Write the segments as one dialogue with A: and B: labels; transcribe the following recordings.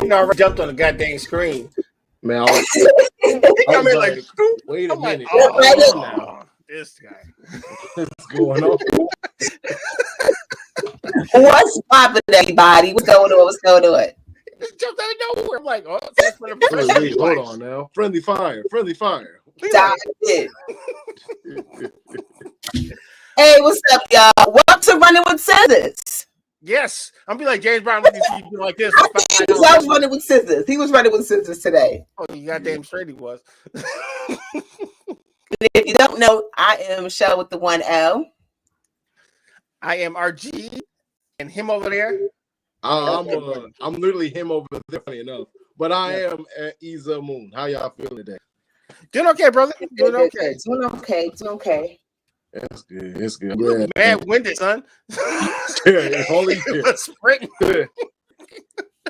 A: Peyton already jumped on the goddamn screen.
B: Man, I was like, wait a minute.
A: Oh, this guy.
B: What's going on?
C: What's poppin', everybody? What's going on? What's going on?
A: Just jumped out of nowhere. I'm like, oh,
B: wait, hold on now. Friendly fire.
C: Stop it. Hey, what's up, y'all? Welcome to Running with Scissors.
A: Yes, I'm be like James Brown looking at you like this.
C: I was running with scissors. He was running with scissors today.
A: Oh, you goddamn straight he was.
C: If you don't know, I am Michelle with the 1L.
A: I am RG and him over there.
B: I'm literally him over there, funny enough. But I am at Isa Moon. How y'all feeling today?
A: Doing okay, brother. Doing okay.
C: Doing okay.
B: That's good. It's good. Yeah.
A: Mad winded, son.
B: Holy
A: spring.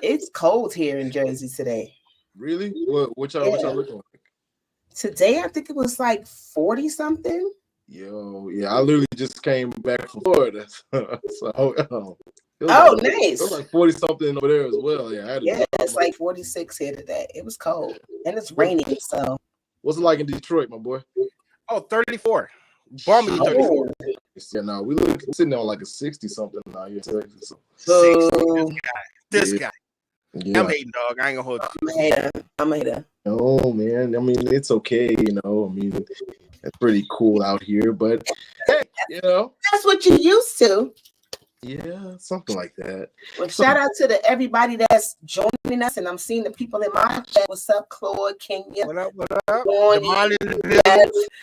C: It's cold here in Jersey today.
B: Really? What y'all looking like?
C: Today, I think it was like 40 something.
B: Yo, yeah, I literally just came back from Florida. So,
C: nice.
B: It was like 40 something over there as well. Yeah,
C: it's like 46 here today. It was cold and it's raining. So,
B: what's it like in Detroit, my boy?
A: Oh, 34. Balmy 34.
B: Yeah, no, we look sitting on like a 60 something now here. So.
A: 60. This guy.
B: Yeah.
A: I'm hating, dog. I ain't gonna hold you.
C: I'm a hater.
B: Oh man, I mean it's okay, you know. I mean it's pretty cool out here, but hey, you know
C: that's what you used to.
B: Yeah, something like that.
C: Well, shout out to everybody that's joining us, and I'm seeing the people in my chat. What's up, Claude, Kenya?
A: What up?
C: Bonnie,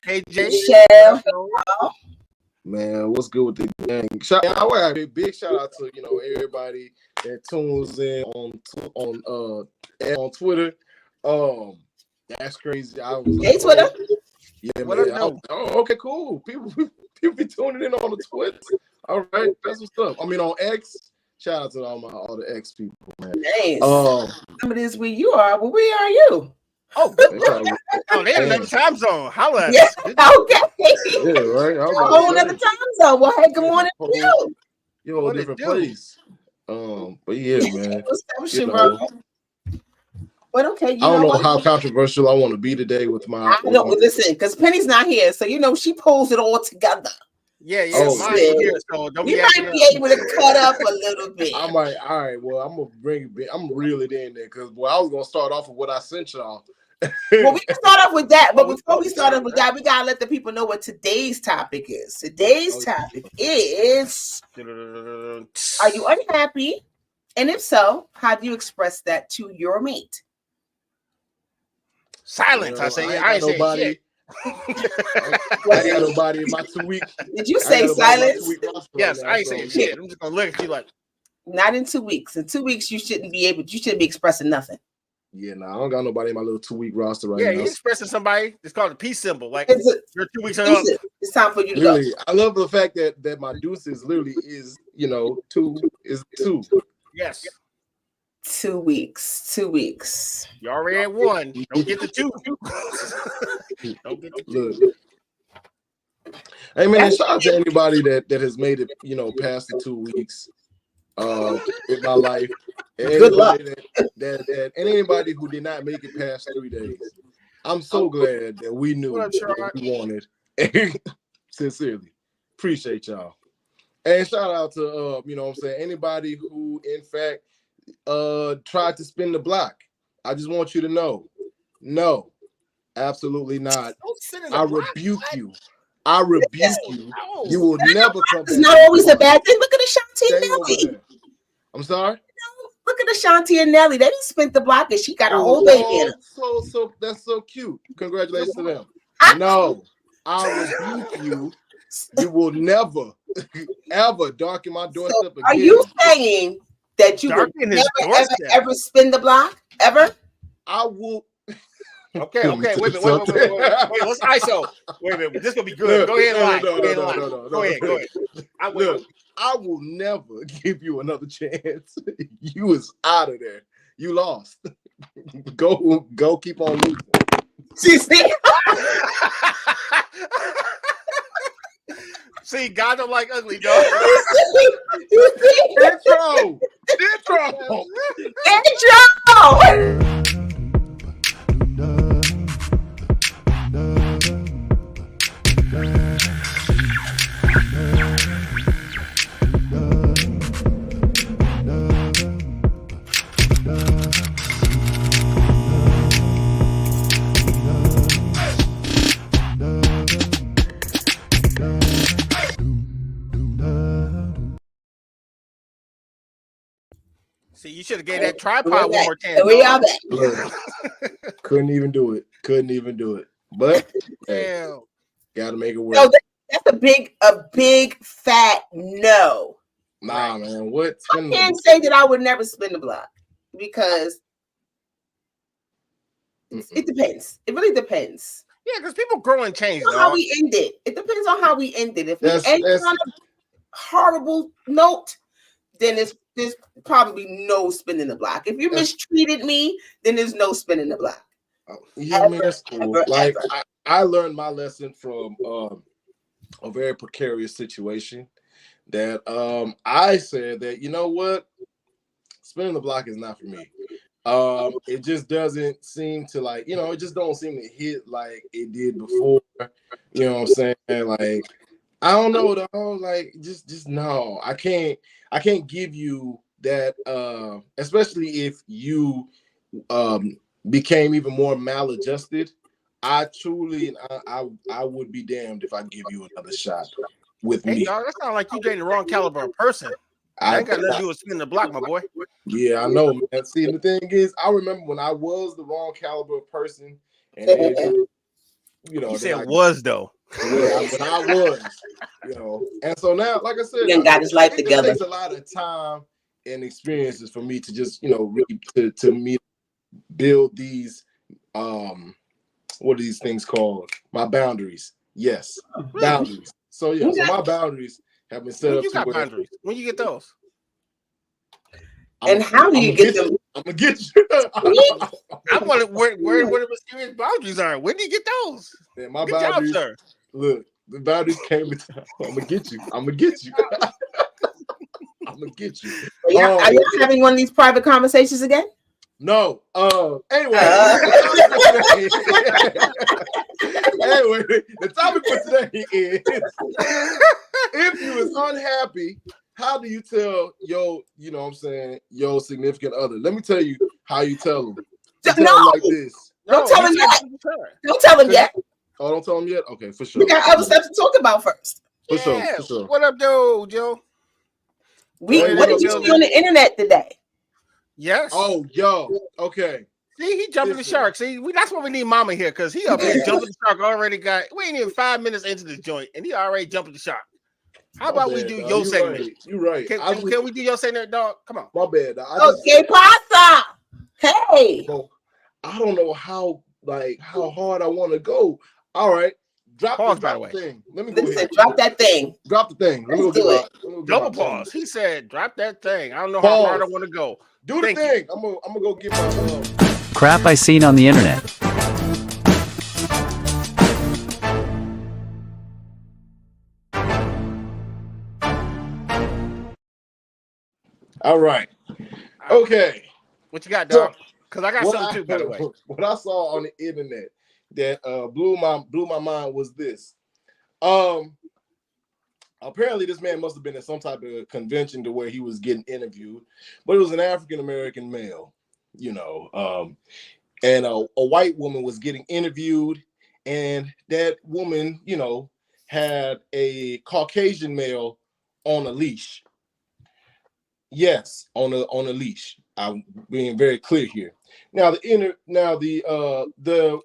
A: hey, Jay.
C: Michelle.
B: Man, what's good with the gang? Big shout out to everybody that tunes in on Twitter. That's crazy. I was
C: hey, Twitter.
B: Yeah, man. Okay, cool. People be tuning in on the Twitter. All right, that's what's up. I mean, on X. Shout out to all the X people, man.
C: Nice. Some of this where you are. Well, where are you?
A: Oh, they're in another time zone. Holla.
C: Yeah, okay.
B: Yeah, right.
C: A whole other time zone. Well, hey, good morning to you.
B: You're a whole different place. But yeah, man.
C: But okay,
B: I don't know how controversial I want to be today with my.
C: Listen, because Penny's not here, so she pulls it all together.
A: Yeah.
C: Mine's here, so don't you might be able to cut up a little bit.
B: I might. All right. Well, I'm gonna bring it. I'm gonna reel it in there because I was gonna start off with what I sent y'all.
C: Well, we can start off with that, but before we start off with that, we gotta let the people know what today's topic is. Today's topic is: are you unhappy? And if so, how do you express that to your mate?
A: Silence. I say. I ain't nobody. Shit.
B: I got nobody in my 2 weeks.
C: Did you say silence?
A: Yes, I ain't saying shit. I'm just gonna look at you like.
C: Not in 2 weeks. In 2 weeks, you shouldn't be expressing nothing.
B: Yeah, I don't got nobody in my little 2 week roster right now.
A: Yeah, you're expressing somebody. It's called a peace symbol. Like you're 2 weeks up.
C: It's time for you to
B: go.
C: Go.
B: I love the fact that my deuces literally is 2 is 2.
A: Yes.
C: 2 weeks. 2 weeks.
A: You already had 1. Don't get the 2. Don't get the 2.
B: Look. Hey man, shout out to anybody that has made it, past the 2 weeks in my life.
C: Good luck.
B: And anybody who did not make it past 3 days. I'm so glad that we knew what we wanted. Sincerely. Appreciate y'all. And shout out to anybody who in fact tried to spin the block. I just want you to know, no, absolutely not. I rebuke you. I rebuke you. You will never come back.
C: It's not always a bad thing. Look at Ashanti and Nelly.
B: I'm sorry?
C: Look at Ashanti and Nelly. They didn't spin the block and she got a whole baby in her.
B: So that's so cute. Congratulations to them. No, I rebuke you. You will never, ever darken my doorstep again.
C: Are you saying that you will ever spin the block? Ever?
B: I will.
A: Okay. Wait a minute. Wait, let's ISO. Wait a minute. This is gonna be good. Go ahead and lie. Go ahead.
B: I will never give you another chance. You is out of there. You lost. Go. Keep on losing.
A: See, God don't like ugly, dog.
B: Intro.
A: See, you should have gave that tripod one more chance.
C: We are back.
B: Couldn't even do it. But hey, gotta make it work.
C: No, that's a big fat no.
B: Nah, man. What?
C: I can't say that I would never spin the block because it depends. It really depends.
A: Yeah, because people grow and change.
C: How we end it. It depends on how we end it. If we end on a horrible note, then there's probably no spinning the block. If you mistreated me, then there's no spinning the block.
B: Yeah, man, that's cool. Like I learned my lesson from a very precarious situation that I said that, you know what, spinning the block is not for me. It just doesn't seem to, like, you know, it just don't seem to hit like it did before. You know what I'm saying? Like, I don't know though. Like, just no. I can't give you that, especially if you became even more maladjusted. I would be damned if I give you another shot with me.
A: Dog, that sounds like you dating the wrong caliber of person. I ain't got nothing to do with spinning the block, my boy.
B: Yeah, I know, man. See, the thing is, I remember when I was the wrong caliber of person, and then, you know,
A: you said was though.
B: Yeah, when I was, you know, and so now, like I said,
C: he got his life together.
B: It takes a lot of time and experiences for me to just, you know, really to me build these what are these things called? My boundaries. Yes, boundaries. So yeah, so my boundaries have been set up.
A: You got boundaries. When you get those?
C: And how do you get them?
B: I'm gonna get you.
A: I want to where the mysterious boundaries are. When do you get those?
B: Man, my
A: Good
B: boundaries.
A: job, sir.
B: Look, the boundaries came with time. I'm gonna get you. I'm gonna get you. I'm gonna get you.
C: Are you having one of these private conversations again?
B: No. Anyway. Anyway, the topic for today is if you is unhappy, how do you tell your, you know what I'm saying, your significant other? Let me tell you how you tell them. You tell them like this.
C: Don't tell them yet. Don't tell them yet.
B: Oh, don't tell them yet? Okay, for sure.
C: We got other stuff to talk about first.
B: For sure.
A: What up, dude, Joe?
C: What did you see on the internet today?
A: Yes.
B: Oh, yo. Okay.
A: See, he jumping the shark. See, that's why we need Mama here, because he up here jumping the shark already. We ain't even 5 minutes into this joint, and he already jumping the shark. How about we do your segment?
B: You're right.
A: Can we do your segment, dog? Come on.
B: My bad.
C: Okay, pasta. Hey.
B: I don't know how hard I want to go. All right. Drop the thing. Let me go ahead.
C: Drop that thing.
B: Drop the thing. Let me do it.
A: Double pause. He said, drop that thing. I don't know how hard I want to go.
B: Do the thing. I'm gonna go get my
D: crap I seen on the internet.
B: All right. Okay.
A: What you got, dog? Because I got something too, by the way.
B: What I saw on the internet that blew my mind was this. Apparently this man must have been at some type of convention to where he was getting interviewed, but it was an African American male, you know, and a white woman was getting interviewed, and that woman, you know, had a Caucasian male on a leash. Yes, on a leash. I'm being very clear here. Now the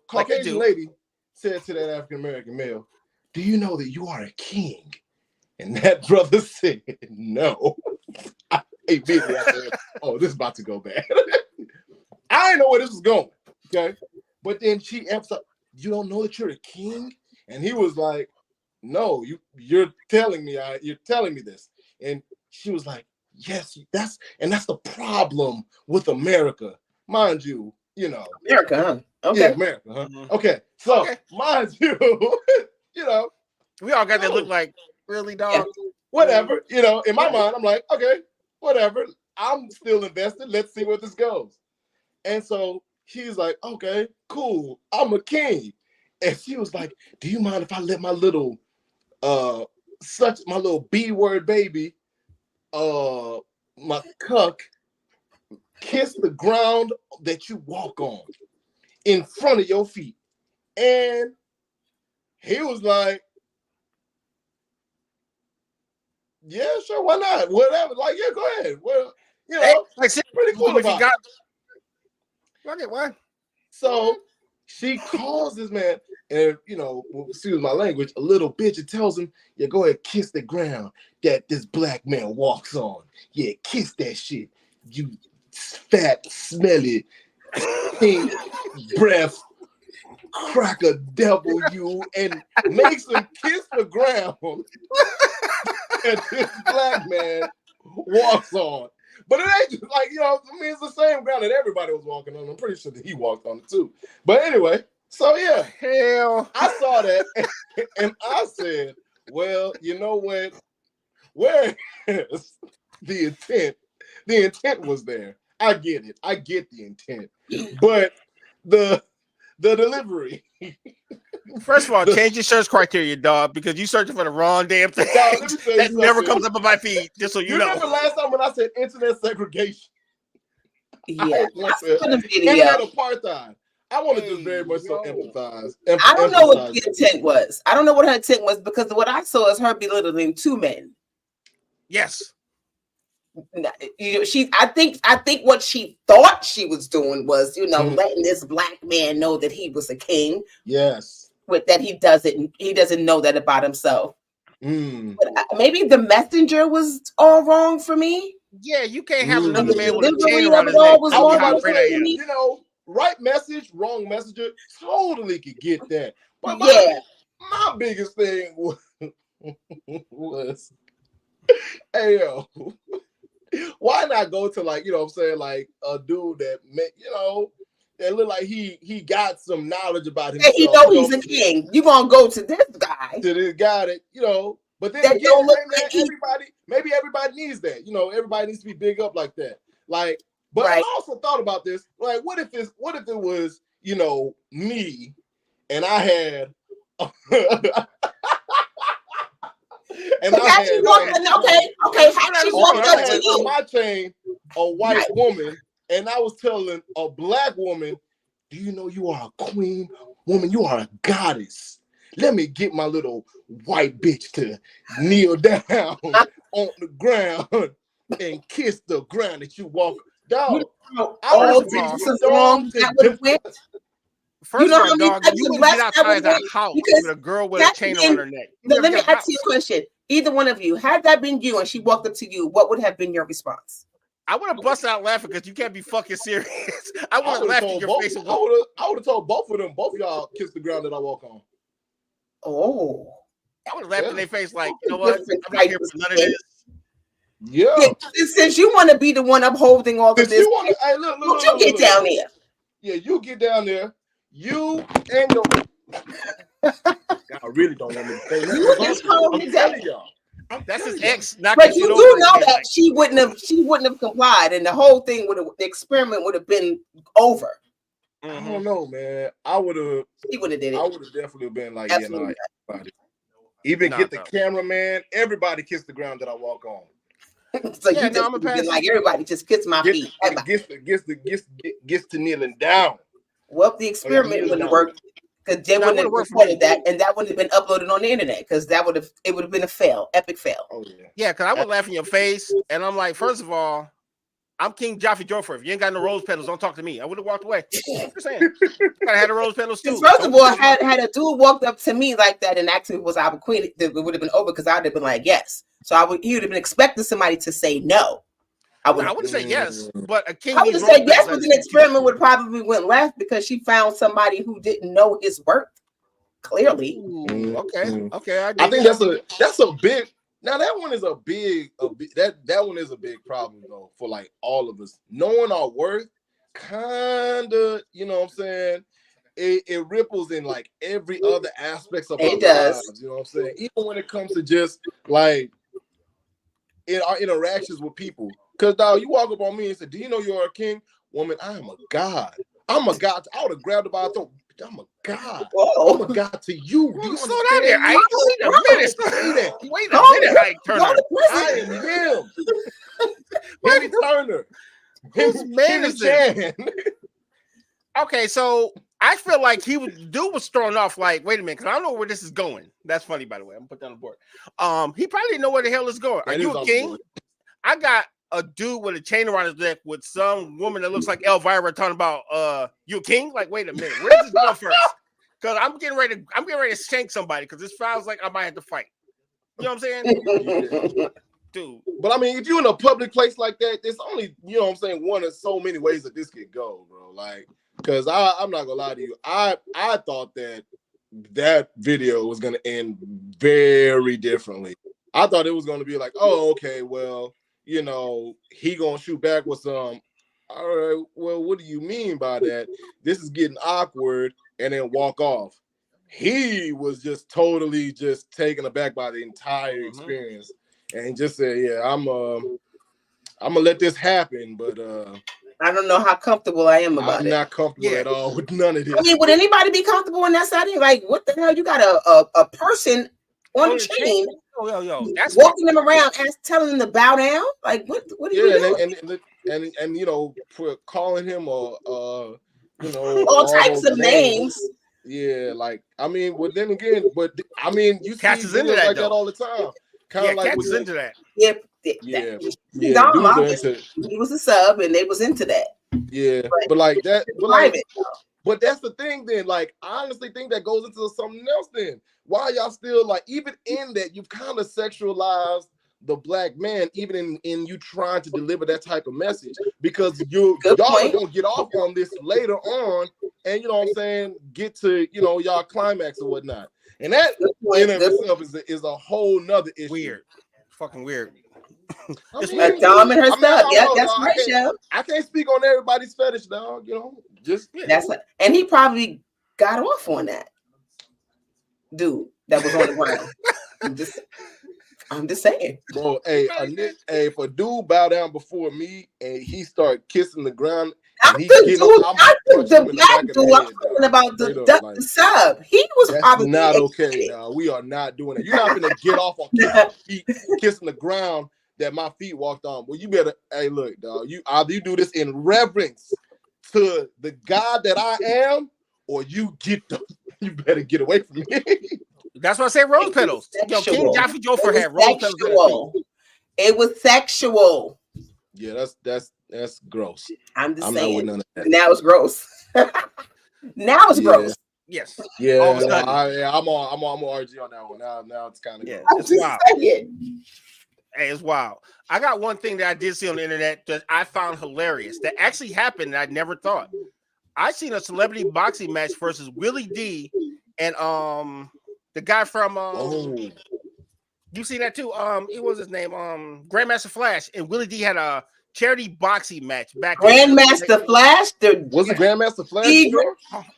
B: Caucasian lady said to that African American male, "Do you know that you are a king?" And that brother said, "No." Immediately I said, "Oh, this is about to go bad." I didn't know where this was going. Okay, but then she emphasized, "You don't know that you're a king?" And he was like, "No, you're telling me this." And she was like, "Yes, that's the problem with America, mind you. You know,
C: America, huh? Okay,
B: yeah, America, huh? Okay, so mind you, you know,
A: we all got that look like really, dog. Yeah.
B: Whatever, you know. In my mind, I'm like, okay, whatever. I'm still invested. Let's see where this goes." And so he's like, "Okay, cool. I'm a king." And she was like, "Do you mind if I let my little B word baby, my cuck, kiss the ground that you walk on in front of your feet?" And he was like, "Yeah, sure, why not? Whatever. Like, yeah, go ahead." Well, You know,
A: like
B: pretty cool
A: if you got. Okay, what?
B: So she calls this man, and excuse my language, a little bitch, and tells him, "Yeah, go ahead, kiss the ground that this black man walks on. Yeah, kiss that shit. You fat, smelly, pink breath, cracker devil, you," and makes him kiss the ground that this black man walks on. But it ain't just like, it's the same ground that everybody was walking on. I'm pretty sure that he walked on it too. But anyway, so yeah.
A: Hell.
B: I saw that and I said, well, you know what? Where is the intent? The intent was there. I get it. I get the intent. But the delivery.
A: First of all, change your search criteria, dog, because you searching for the wrong damn thing.
B: Dog, let me tell you
A: that never comes up on my feed, just so you know.
B: Remember last time when I said internet segregation?
C: Yeah,
B: internet apartheid. I want to just very much so empathize.
C: I don't know what the intent was. I don't know what her intent was, because what I saw is her belittling two men.
A: Yes.
C: I think what she thought she was doing was, letting this black man know that he was a king.
B: Yes.
C: With that he doesn't know that about himself. But maybe the messenger was all wrong for me.
A: Yeah, you can't have another man with a chain around his neck.
B: Right message, wrong messenger, totally could get that. But my biggest thing was hey, yo, why not go to like a dude that that look like he got some knowledge about himself.
C: He know he's a king. You gonna go to this guy?
B: To this guy that but then again, maybe everybody needs that. Everybody needs to be big up like that. Like, but I also thought about this. Like, what if it was me and I had. And
C: how she walked up to you?
B: On my chain, a white woman, and I was telling a black woman, "Do you know you are a queen, woman? You are a goddess. Let me get my little white bitch to kneel down on the ground and kiss the ground that you walk down."
A: First of all, dog, you wouldn't get outside that house with a girl with a chain around her neck.
C: Let me ask you a question. Either one of you, had that been you and she walked up to you, what would have been your response?
A: I would have busted out laughing because you can't be fucking serious. I would have laughed in your face.
B: I would have told both of them, both of y'all kiss the ground that I walk on.
C: Oh.
A: I would have laughed in their face like, you know what? I'm not here for none of this.
B: Yeah.
C: Since you want to be the one upholding all of this, look, you get down there.
B: Yeah, you get down there. You and your y'all really don't want me to say that.
A: That's his ex.
C: But you do know that she wouldn't have complied, and the experiment would have been over.
B: I don't know, man. He would have did it. I would have definitely been like, everybody. Even get the cameraman. Everybody kiss the ground that I walk on.
C: So you just been like, everybody just kiss my feet.
B: Gets to kneeling down.
C: Well, the experiment wouldn't have worked, because they wouldn't have recorded that, and that wouldn't have been uploaded on the internet, because it would have been a epic fail.
B: Oh yeah.
A: Yeah, because I would laugh in your face, and I'm like, first of all, I'm King Joffrey Joffrey. If you ain't got no rose petals, don't talk to me. I would have walked away. I'm just saying, I had the rose petals too.
C: First of all, had a dude walked up to me like that and asked me was I a queen, it would have been over, because I'd have been like yes. So he would have been expecting somebody to say no. I would
A: say yes, but a king.
C: I would have said yes, but the experiment would probably went left because she found somebody who didn't know his worth. Clearly.
A: Okay.
B: I think that's a big. Now that one is a big that one is a big problem though for like all of us. Knowing our worth, kinda, you know what I'm saying? It ripples in like every other aspects of our lives. You know what I'm saying? Even when it comes to just like in our interactions with people. Because, dog, you walk up on me and say, "Do you know you're a king?" Woman, I am a god. I'm a god. I would have grabbed her by the throat. I'm a god.
C: Whoa.
B: I'm a god to you. Do you
A: slow down there? Wait a minute. Wait a minute, Ike Turner.
B: I am him. Benny Turner.
A: Whose man is this? Okay, so I feel like dude was thrown off. Like, wait a minute, because I don't know where this is going. That's funny, by the way. I'm gonna put that on the board. He probably didn't know where the hell it's going. Are you a king? I got a dude with a chain around his neck with some woman that looks like Elvira talking about you a king? Like, wait a minute, where's this going first? Because I'm getting ready to shank somebody because this sounds like I might have to fight. You know what I'm saying?
B: Yeah.
A: Dude.
B: But I mean, if you're in a public place like that, there's only, you know what I'm saying, one of so many ways that this could go, bro. Like, because I'm not gonna lie to you, I thought that video was gonna end very differently. I thought it was gonna be like, oh, okay, well, you know, he gonna shoot back with some. All right, well, what do you mean by that? This is getting awkward, and then walk off. He was just totally just taken aback by the entire experience. And just say, yeah, I'm gonna let this happen, but
C: I don't know how comfortable I am about it.
B: I'm not comfortable at all with none of this.
C: I mean, would anybody be comfortable in that setting? Like, what the hell? You got a person on a chain,
A: that's
C: walking them around and telling them to bow down. Like, what are you doing?
B: And you know, for calling him you know,
C: all types of names.
B: Yeah, like I mean, well then again, but I mean, you
A: Cats
B: see
A: is into that,
B: like
A: though.
B: that all the time. Kind of like
A: Cats is into that.
C: Yeah.
B: Yeah,
C: he was a sub, and they was into that.
B: Yeah, but like that, but that's the thing. Then, like, I honestly think that goes into something else. Then, why y'all still like, even in that, you've kind of sexualized the black man, even in you trying to deliver that type of message, because y'all are gonna get off on this later on, and you know what I'm saying, get to y'all climax or whatnot. And that in of itself is a whole nother issue.
A: Weird. Fucking weird.
C: Dom and her stuff. Yeah, that's right, Chef.
B: I can't speak on everybody's fetish, dog.
C: And he probably got off on that. Dude, that was on the ground. I'm just saying.
B: Bro, if a dude bow down before me and he start kissing the ground,
C: I'm talking about the sub. He was probably
B: not okay. Now we are not doing it. You're not gonna get off on kissing the ground that my feet walked on. Well, you better. Hey, look, dog. You do this in reverence to the God that I am, or you better get away from me.
A: That's why I say rose petals. Yo, King Jaffe Jofer had rose petals.
C: It was sexual.
B: Yeah, that's gross.
C: I'm just saying.
B: Not with none of that.
C: Now it's gross. Now it's gross.
A: Yes.
B: Yeah. I'm on RG on that one. Now it's kind of gross.
A: It's wild. Hey, it's wild. I got one thing that I did see on the internet that I found hilarious. That actually happened. That I never thought. I seen a celebrity boxing match versus Willie D and the guy from you see that too? It was his name, Grandmaster Flash, and Willie D had a charity boxing match back.
C: Grandmaster Flash?
B: Was it Grandmaster Flash?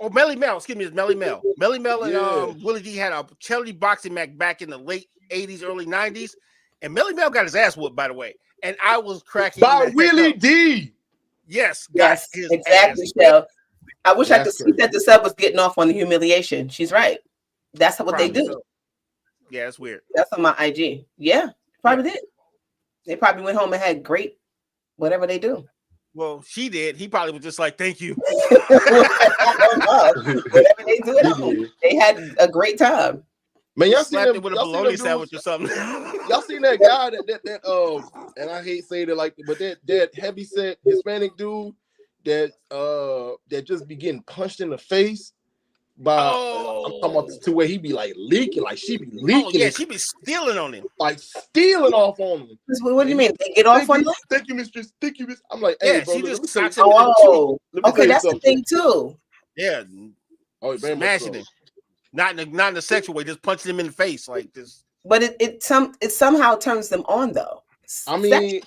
A: Oh, Melly Mel, excuse me, it's Melly Mel. Melly Mel and Willie D had a charity boxing match back in the late 80s, early 90s. And Melly Mel got his ass whooped, by the way. And I was cracking
B: by Willie D.
A: Yes,
C: exactly, Shell. I wish I could see that the sub was getting off on the humiliation. She's right. That's what they do.
A: So. Yeah, it's weird.
C: That's on my IG. Yeah, probably did. They probably went home and had great whatever they do.
A: Well, she did. He probably was just like, thank you.
C: Whatever they do at home. They had a great time.
B: Man, y'all seen
A: it with a bologna sandwich or something.
B: Y'all seen that guy that and I hate saying it like, but that heavy set Hispanic dude that just be getting punched in the face by I'm talking about to where he be like leaking, like she be leaking.
A: Oh, yeah, she be stealing on him,
B: like stealing off on him.
C: What do you mean? They get off on you?
B: Thank you, mistress. Thank you, miss. I'm like, hey,
A: yeah,
B: bro,
A: she just
B: okay,
C: that's the thing too.
A: Yeah, smashing it. Not in a sexual way, just punching him in the face like this.
C: But it somehow turns them on though.
B: I mean,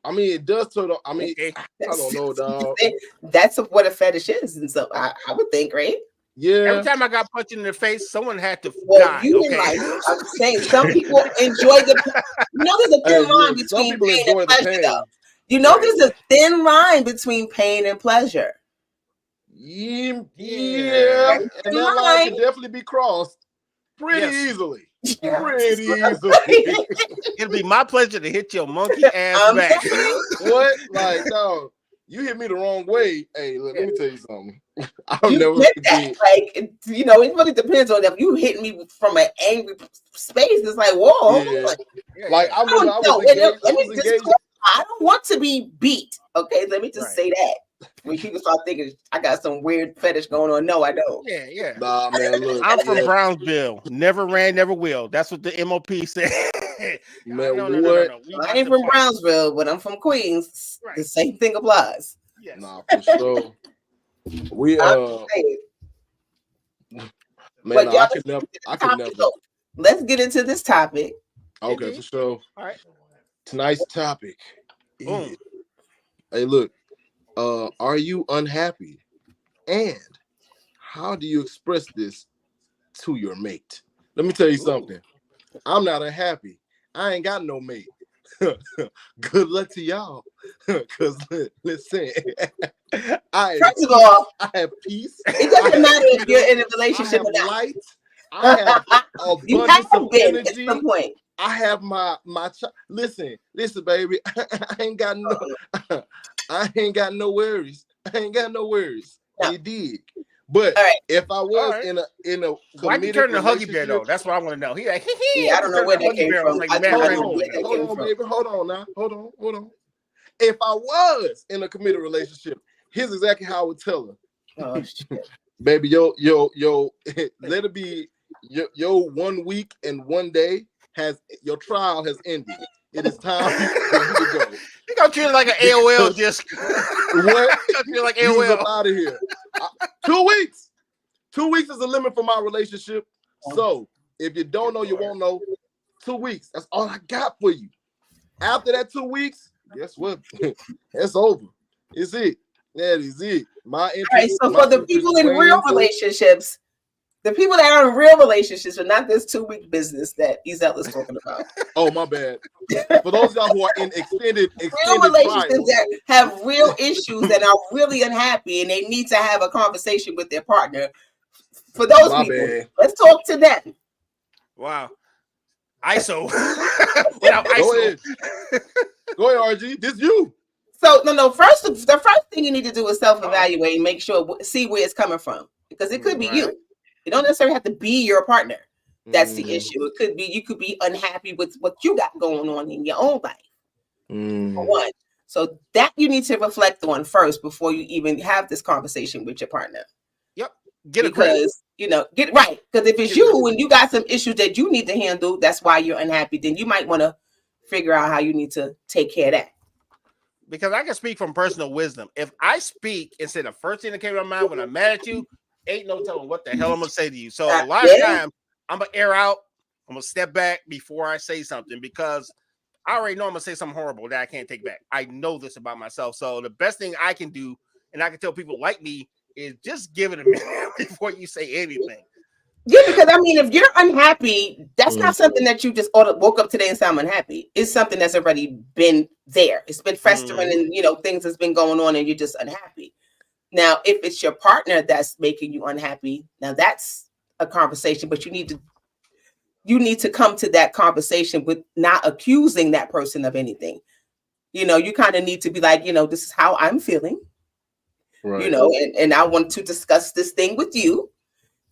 B: it does turn on. I mean, I don't know, dog.
C: That's what a fetish is, and so I would think, right?
B: Yeah.
A: Every time I got punched in the face, someone had to die.
C: I'm saying some people enjoy the. You know, there's a thin line between pain and pleasure, though. You know, there's a thin line between pain and pleasure.
B: Yeah. And that line can definitely be crossed pretty easily. Pretty easily.
A: It'll be my pleasure to hit your monkey ass back.
B: What? Like, no, you hit me the wrong way. Hey, look, let me tell you something. I don't know what that.
C: Like, you know, it really depends on if you hit me from an angry space. It's like, whoa.
B: Yeah. Like I was engaged.
C: I don't want to be beat. Okay, let me just say that. When people start thinking I got some weird fetish going on, no, I don't.
A: Yeah.
B: Nah, man, look.
A: I'm from Brownsville. Never ran, never will. That's what the MOP said.
B: Man,
A: no.
C: I ain't from Brownsville, but I'm from Queens. Right. The same thing applies.
B: Yes. Nah, for sure. We man, I could never.
C: Let's get into this topic.
B: Okay, for sure.
A: All right.
B: Tonight's topic. Hey, look. Are you unhappy? And how do you express this to your mate? Let me tell you something. I'm not unhappy. I ain't got no mate. Good luck to y'all. Because listen,
C: first of all,
B: I have peace.
C: It doesn't matter if you're in a relationship or not.
B: Light. I have abundance of energy.
C: At some point.
B: I have my listen, baby. I ain't got no worries. No. You dig? But if I was in a
A: why you turn the Huggy Bear though? That's what I want to know. He like,
C: I don't know where that came from.
B: Hold on, baby. Hold on now. Hold on. If I was in a committed relationship, here's exactly how I would tell her.
C: Oh shit.
B: Baby, yo, let it be your 1 week and 1 day your trial has ended. It is time for you to go.
A: You gonna treat it like an AOL disc.
B: What?
A: You like AOL.
B: Out of here. 2 weeks. 2 weeks is the limit for my relationship. So if you don't know, you won't know. 2 weeks. That's all I got for you. After that 2 weeks, guess what? It's over. It's it. That is it. My interest.
C: All right, so for the people in real relationships, the people that are in real relationships are not this 2 week business that Ezel is talking about.
B: Oh, my bad. For those of y'all who are in extended
C: real relationships that have real issues and are really unhappy and they need to have a conversation with their partner. For those people, let's talk to them.
A: Wow. ISO. Without ISO.
B: Go ahead, RG. This you.
C: So no. The first thing you need to do is self-evaluate and make sure, see where it's coming from, because it could be you. It don't necessarily have to be your partner. That's the issue. It could be you could be unhappy with what you got going on in your own life. For one, so that you need to reflect on first before you even have this conversation with your partner.
A: Yep.
C: Get right. Because if it's you and you got some issues that you need to handle, that's why you're unhappy. Then you might want to figure out how you need to take care of that.
A: Because I can speak from personal wisdom. If I speak and say the first thing that came to my mind when I'm mad at you, ain't no telling what the hell I'm gonna say to you. So a lot of times I'm gonna air out. I'm gonna step back before I say something because I already know I'm gonna say something horrible that I can't take back. I know this about myself. So the best thing I can do, and I can tell people like me, is just give it a minute before you say anything.
C: Yeah, because I mean, if you're unhappy, that's not something that you just woke up today and said I'm unhappy. It's something that's already been there. It's been festering, and things that's been going on, and you're just unhappy. Now, if it's your partner that's making you unhappy, now that's a conversation. But you need to come to that conversation with not accusing that person of anything. You kind of need to be like, this is how I'm feeling. Right. And I want to discuss this thing with you.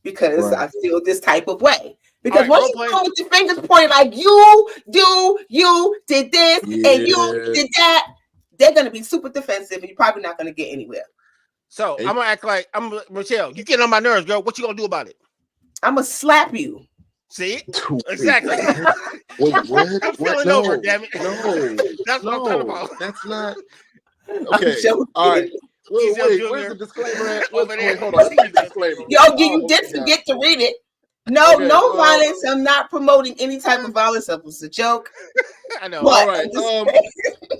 C: Because I feel this type of way. Because once you come with your fingers pointed like you did this and you did that, they're gonna be super defensive and you're probably not gonna get anywhere.
A: So I'm gonna act like I'm Michelle. You getting on my nerves, girl. What you gonna do about it?
C: I'm gonna slap you.
A: See? Exactly.
B: Wait, what?
A: I'm feeling over, damn it.
B: No,
A: that's what I'm talking about.
B: That's not okay. All right. Wait, where's the disclaimer at? Hold on. Disclaimer.
C: You did forget to read it. No violence. I'm not promoting any type of violence. It was a joke.
A: I know.
B: All right.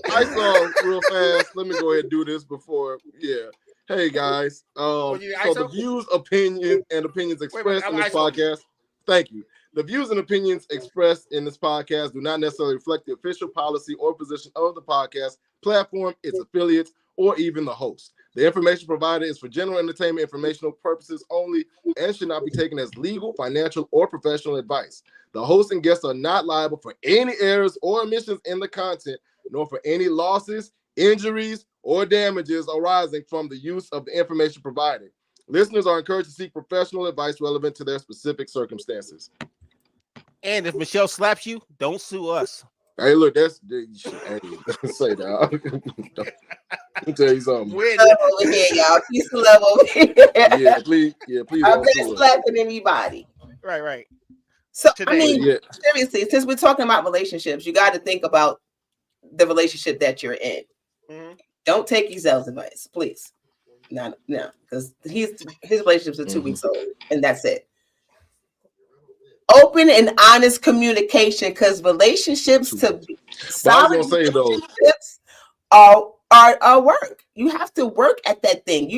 B: I saw real fast. Let me go ahead and do this before. Yeah. Hey guys. So the views, opinions expressed in this podcast. Thank you. The views and opinions expressed in this podcast do not necessarily reflect the official policy or position of the podcast platform, its affiliates, or even the host. The information provided is for general entertainment informational purposes only and should not be taken as legal, financial, or professional advice. The host and guests are not liable for any errors or omissions in the content, nor for any losses, injuries, or damages arising from the use of the information provided. Listeners are encouraged to seek professional advice relevant to their specific circumstances.
A: And if Michelle slaps you, don't sue us.
B: Hey, look, that's hey, say that. Let me tell you something.
C: Love over here, y'all. Peace and love over here.
B: Please.
C: I'm not slapping anybody.
A: Right.
C: So I mean, seriously, since we're talking about relationships, you got to think about the relationship that you're in. Mm-hmm. Don't take Giselle's advice, please. No, because his relationships are 2 weeks old, and that's it. Open and honest communication, because relationships solid relationships are work. You have to work at that thing.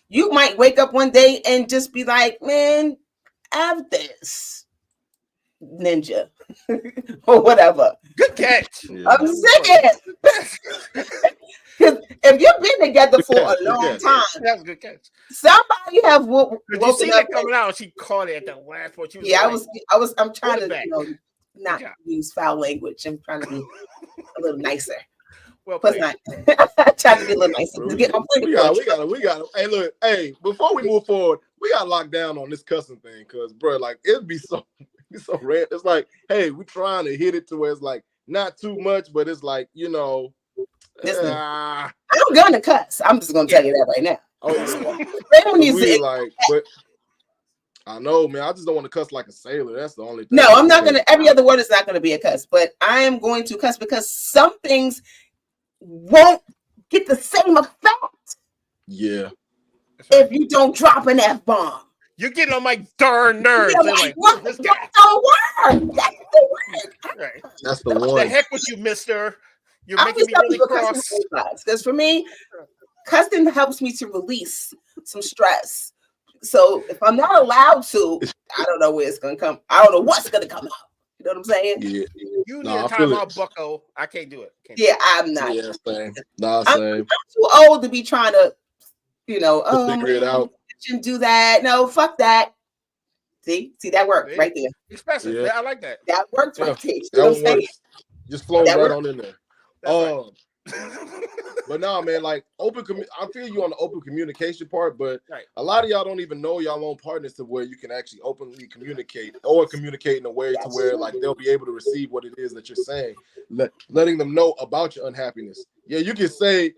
C: You might wake up one day and just be like, man, have this ninja or whatever.
A: Good catch.
C: I'm saying. Because if you've been together for a long time,
A: that's a good catch.
C: Somebody have woken
A: you see it coming out. She caught it at the last point.
C: I'm trying to not use foul language. I'm trying to be a little nicer.
A: Well,
C: not trying to be a little nicer.
B: We got. Hey, look. Hey, before we move forward, we got locked down on this cussing thing, because, bro, like it'd be so rare. It's like, hey, we're trying to hit it to where it's like not too much, but it's like,
C: Listen, I'm gonna cuss. I'm just gonna tell you that right now.
B: But I know, man. I just don't want to cuss like a sailor. That's the only thing.
C: No, I'm not gonna. Every other word is not gonna be a cuss, but I am going to cuss because some things won't get the same effect.
B: Yeah.
C: If you don't drop an F-bomb.
A: You're getting on my darn nerves.
C: What? That's the word. That's the word.
A: Right.
B: That's the one.
A: The heck with you, mister. You're making me really cross.
C: Because for me, cussing helps me to release some stress. So if I'm not allowed to, I don't know where it's gonna come. I don't know what's gonna come out. You know what I'm saying?
B: Yeah.
A: You need a time out, Bucko. I can't do it.
C: I'm not.
B: Yeah, same.
C: I'm too old to be trying to,
B: figure it out.
C: Shouldn't do that. No, fuck that. See that worked right there.
A: Expressive. Yeah. I like that.
C: That works right there. You know what I'm saying?
B: Just flow right on in there. But no, man, like I feel you on the open communication part, but a lot of y'all don't even know y'all own partners to where you can actually openly communicate or communicate in a way to where like they'll be able to receive what it is that you're saying, letting them know about your unhappiness. Yeah, you can say,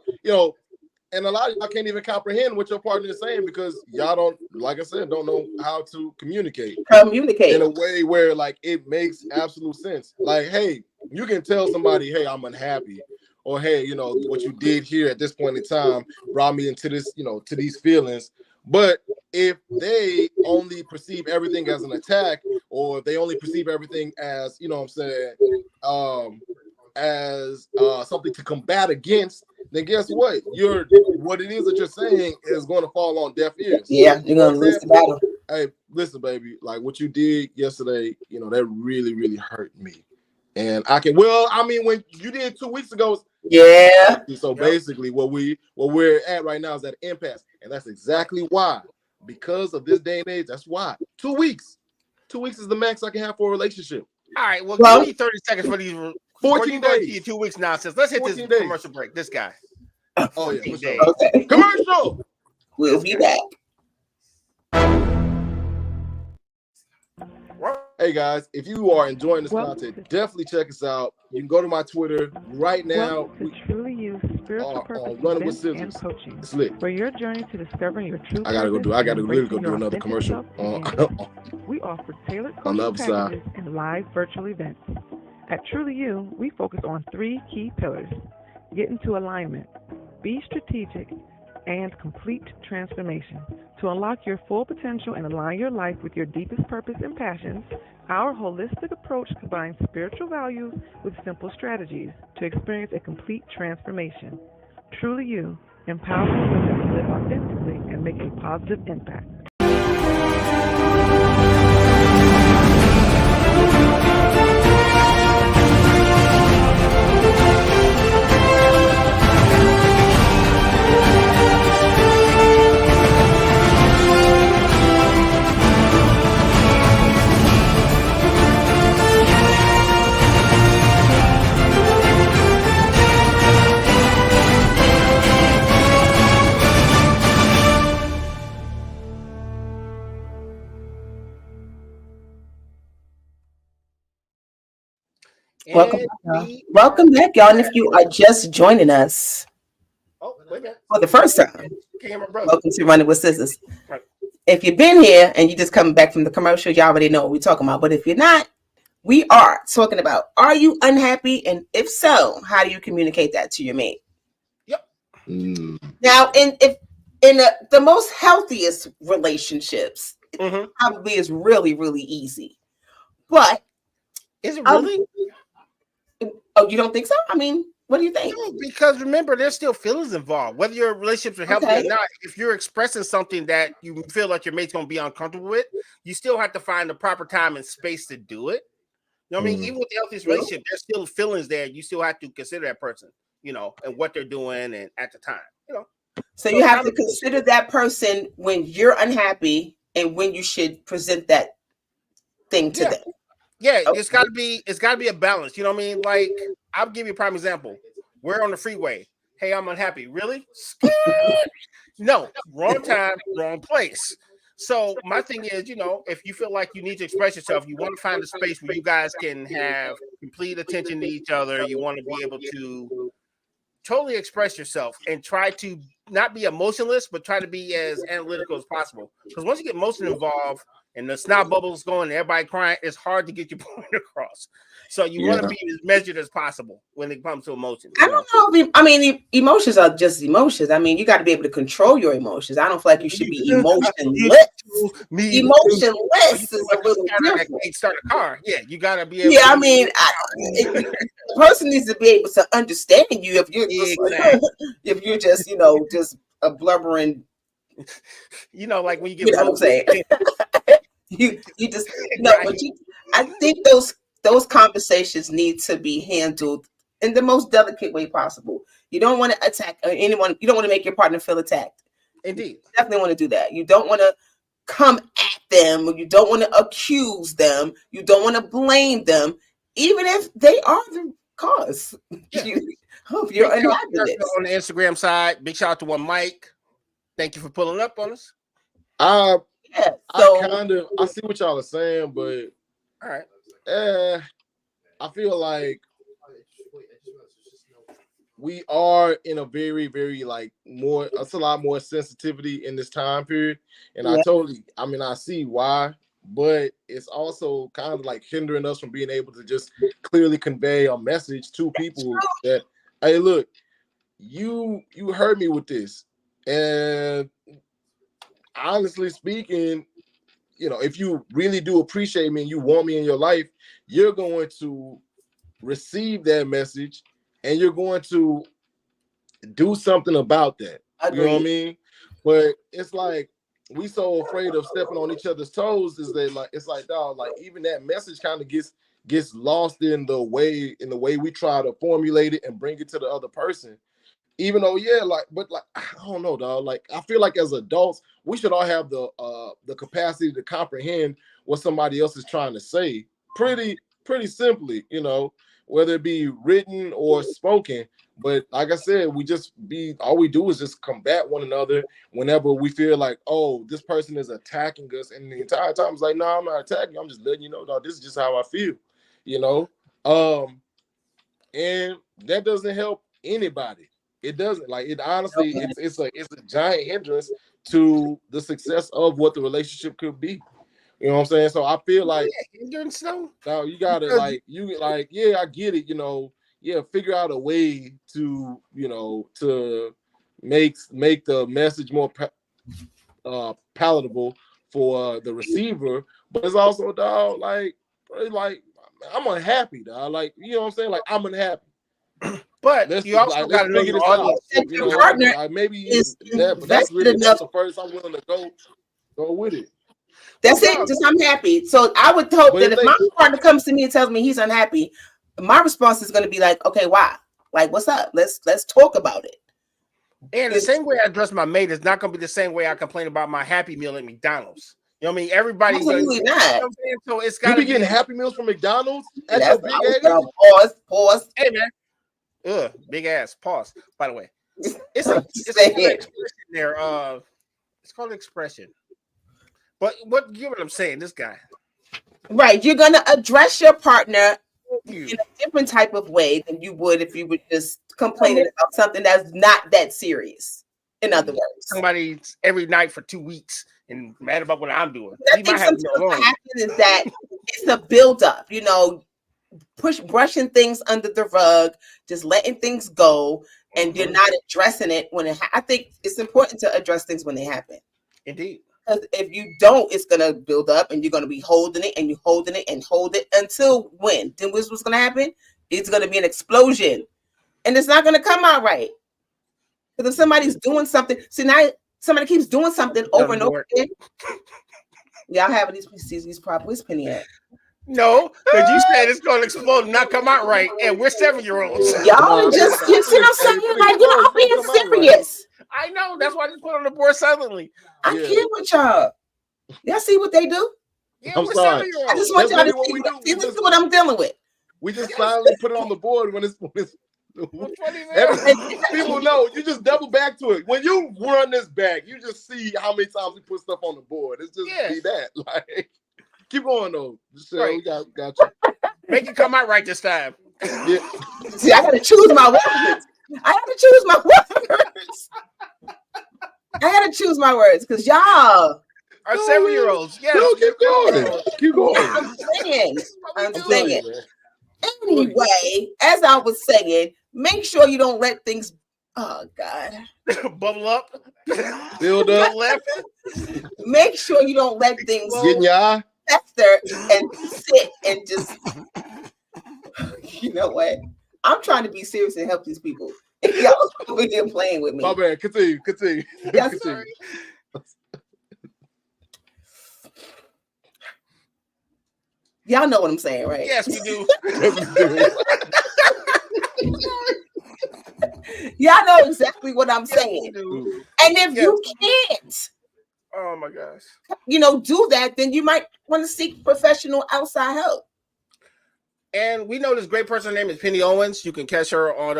B: and a lot of y'all can't even comprehend what your partner is saying because y'all don't, like I said, don't know how to communicate in a way where like it makes absolute sense. Like, hey, you can tell somebody, hey, I'm unhappy, or hey, what you did here at this point in time brought me into this, to these feelings. But if they only perceive everything as an attack, or if they only perceive everything as, as something to combat against, then guess what? What it is that you're saying is going to fall on deaf ears.
C: Yeah, you're going to lose the battle.
B: Hey, listen, baby, like what you did yesterday, that really, really hurt me. And when you did 2 weeks ago.
C: Yeah.
B: So basically what we're at right now is at impasse. And that's exactly why. Because of this day and age, that's why. 2 weeks. 2 weeks is the max I can have for a relationship.
A: All right, well give me 30 seconds for these
B: 14 days.
A: 2 weeks nonsense. Let's hit this commercial break. This guy.
B: Oh yeah. Okay. Commercial.
C: We'll be back.
B: Hey guys, if you are enjoying this content, definitely check us out. You can go to my Twitter right now.
E: Truly You Spiritual Purpose
B: Running with Scissors
E: and Coaching.
B: It's lit.
E: For your journey to discovering your true
B: I gotta literally go do another commercial.
E: We offer tailored
B: on the
E: coaching
B: other
E: packages and live virtual events. At Truly You, we focus on 3 key pillars: get into alignment, be strategic, and complete transformation. To unlock your full potential and align your life with your deepest purpose and passions, our holistic approach combines spiritual values with simple strategies to experience a complete transformation. Truly You, empowering women to live authentically and make a positive impact.
C: Welcome back, y'all. Welcome back, y'all. And if you are just joining us for the first time, welcome to Running with Sisters. If you've been here and you just coming back from the commercial, you already know what we're talking about. But if you're not, we are talking about, are you unhappy? And if so, how do you communicate that to your mate?
A: Yep.
C: Now, in the most healthiest relationships, it probably is really, really easy. But
A: is it really?
C: Oh, you don't think so? I mean, what do you think?
A: No, because remember, there's still feelings involved. Whether your relationships are healthy or not, if you're expressing something that you feel like your mate's going to be uncomfortable with, you still have to find the proper time and space to do it. You know what I mean? Even with the healthiest relationship, there's still feelings there. You still have to consider that person, you know, and what they're doing and at the time, you know.
C: So you have to consider that person when you're unhappy and when you should present that thing to them.
A: Yeah, it's gotta be a balance. You know what I mean? Like, I'll give you a prime example. We're on the freeway. Hey, I'm unhappy. Really? No, wrong time, wrong place. So my thing is, you know, if you feel like you need to express yourself, you want to find a space where you guys can have complete attention to each other. You want to be able to totally express yourself and try to not be emotionless, but try to be as analytical as possible. Because once you get emotion involved and the snot bubbles going and everybody crying, it's hard to get your point across. So you want to be as measured as possible when it comes to emotions.
C: I don't know. I mean, emotions are just emotions. I mean, you got to be able to control your emotions. I don't feel like you should be emotionless. Emotionless is a little different.
A: Start a car. Yeah, you got to be able
C: I mean, the person needs to be able to understand you if you're if you're just, you know, just a blubbering.
A: You know, like when you get,
C: you know what I'm saying. you just but I think those conversations need to be handled in the most delicate way possible. You don't want to attack anyone. You don't want to make your partner feel attacked.
A: Indeed.
C: You definitely want to do that. You don't want to come at them. You don't want to accuse them. You don't want to blame them, even if they are the cause.
A: Yeah.
C: You're unhappiness.
A: On the Instagram side, big shout out to one Mike. Thank you for pulling up on us.
B: I see what y'all are saying, but
A: all right.
B: I feel like we are in a very, very it's a lot more sensitivity in this time period. And I see why, but it's also kind of like hindering us from being able to just clearly convey a message to people that, hey, look, you heard me with this. And honestly speaking, you know, if you really do appreciate me and you want me in your life, you're going to receive that message and you're going to do something about that. You know what I mean? But it's like we so afraid of stepping on each other's toes is that dog, even that message kind of gets lost in the way we try to formulate it and bring it to the other person. Even though, I don't know, dog. Like, I feel like as adults, we should all have the capacity to comprehend what somebody else is trying to say pretty simply, you know, whether it be written or spoken. But like I said, all we do is just combat one another whenever we feel like, oh, this person is attacking us. And the entire time it's like, no, I'm not attacking you. I'm just letting you know, dog, this is just how I feel, you know? And that doesn't help anybody. It doesn't. Like, it honestly, it's a giant hindrance to the success of what the relationship could be. You know what I'm saying? So I feel like
A: hindrance, though.
B: Now you gotta I get it, you know, figure out a way to, you know, to make the message more palatable for the receiver. But it's also, dog, like I'm unhappy, dog. Like, you know what I'm saying? Like, I'm unhappy.
A: But you also got to know your audience.
C: You know, partner maybe that's
B: the first I'm willing to go with it.
C: That's it. Just I'm happy. So I would hope that if my partner comes to me and tells me he's unhappy, my response is going to be like, okay, why? Like, what's up? Let's talk about it.
A: And the same way I address my mate is not going to be the same way I complain about my Happy Meal at McDonald's. You know what I mean? Everybody's
C: absolutely not.
A: You know so it's got to be
B: getting Happy Meals from McDonald's.
C: Pause.
A: Hey man. Big ass. Pause. By the way, it's an expression there. It's called expression. But you know what I'm saying? This guy.
C: Right. You're gonna address your partner in a different type of way than you would if you were just complaining about something that's not that serious. In other words,
A: somebody's every night for 2 weeks and mad about what I'm doing.
C: I think sometimes what happens is that it's a buildup, you know, brushing things under the rug, just letting things go, and you're not addressing it when it. I think it's important to address things when they happen.
A: Indeed.
C: Because if you don't, it's gonna build up, and you're gonna be holding it, and you holding it, and hold it until when? Then what's gonna happen? It's gonna be an explosion, and it's not gonna come out right. Because if somebody's doing something, see now somebody keeps doing something over and over again. Y'all having these problems? Where's Penny at?
A: No, because you said it's going to explode and not come out right, and we're 7-year-olds.
C: Y'all just you see what I'm saying? Like, you know, I'm being serious.
A: I know. That's why I just put on the board silently.
C: I can't with y'all. Y'all see what they do?
A: Yeah,
B: I'm sorry.
C: I just want y'all to see this is what I'm dealing with.
B: We just silently put it on the board when it's people know you just double back to it. When you run this back, you just see how many times we put stuff on the board. It's just be that. Like, keep going though. Right. We got you.
A: Make it come out right this time.
B: Yeah.
C: See, I gotta choose my words. I gotta choose my words because y'all
A: are 7-year-olds. Yes.
B: No, keep going. Keep going.
C: I'm saying. Anyway, as I was saying, make sure you don't let things. Oh God.
A: Bubble up.
B: Build up.
C: Make sure you don't let things
B: get in your eye.
C: Fester and sit and just. You know what? I'm trying to be serious and help these people. Y'all over here playing with me.
B: My bad. Continue.
C: Yes,
B: continue.
C: Y'all know what I'm saying, right?
A: Yes, we do.
C: Y'all know exactly what I'm saying. And if you can't,
A: oh my gosh,
C: you know, do that, then you might want to seek professional outside help.
A: And we know this great person name is Penny Owens. You can catch her on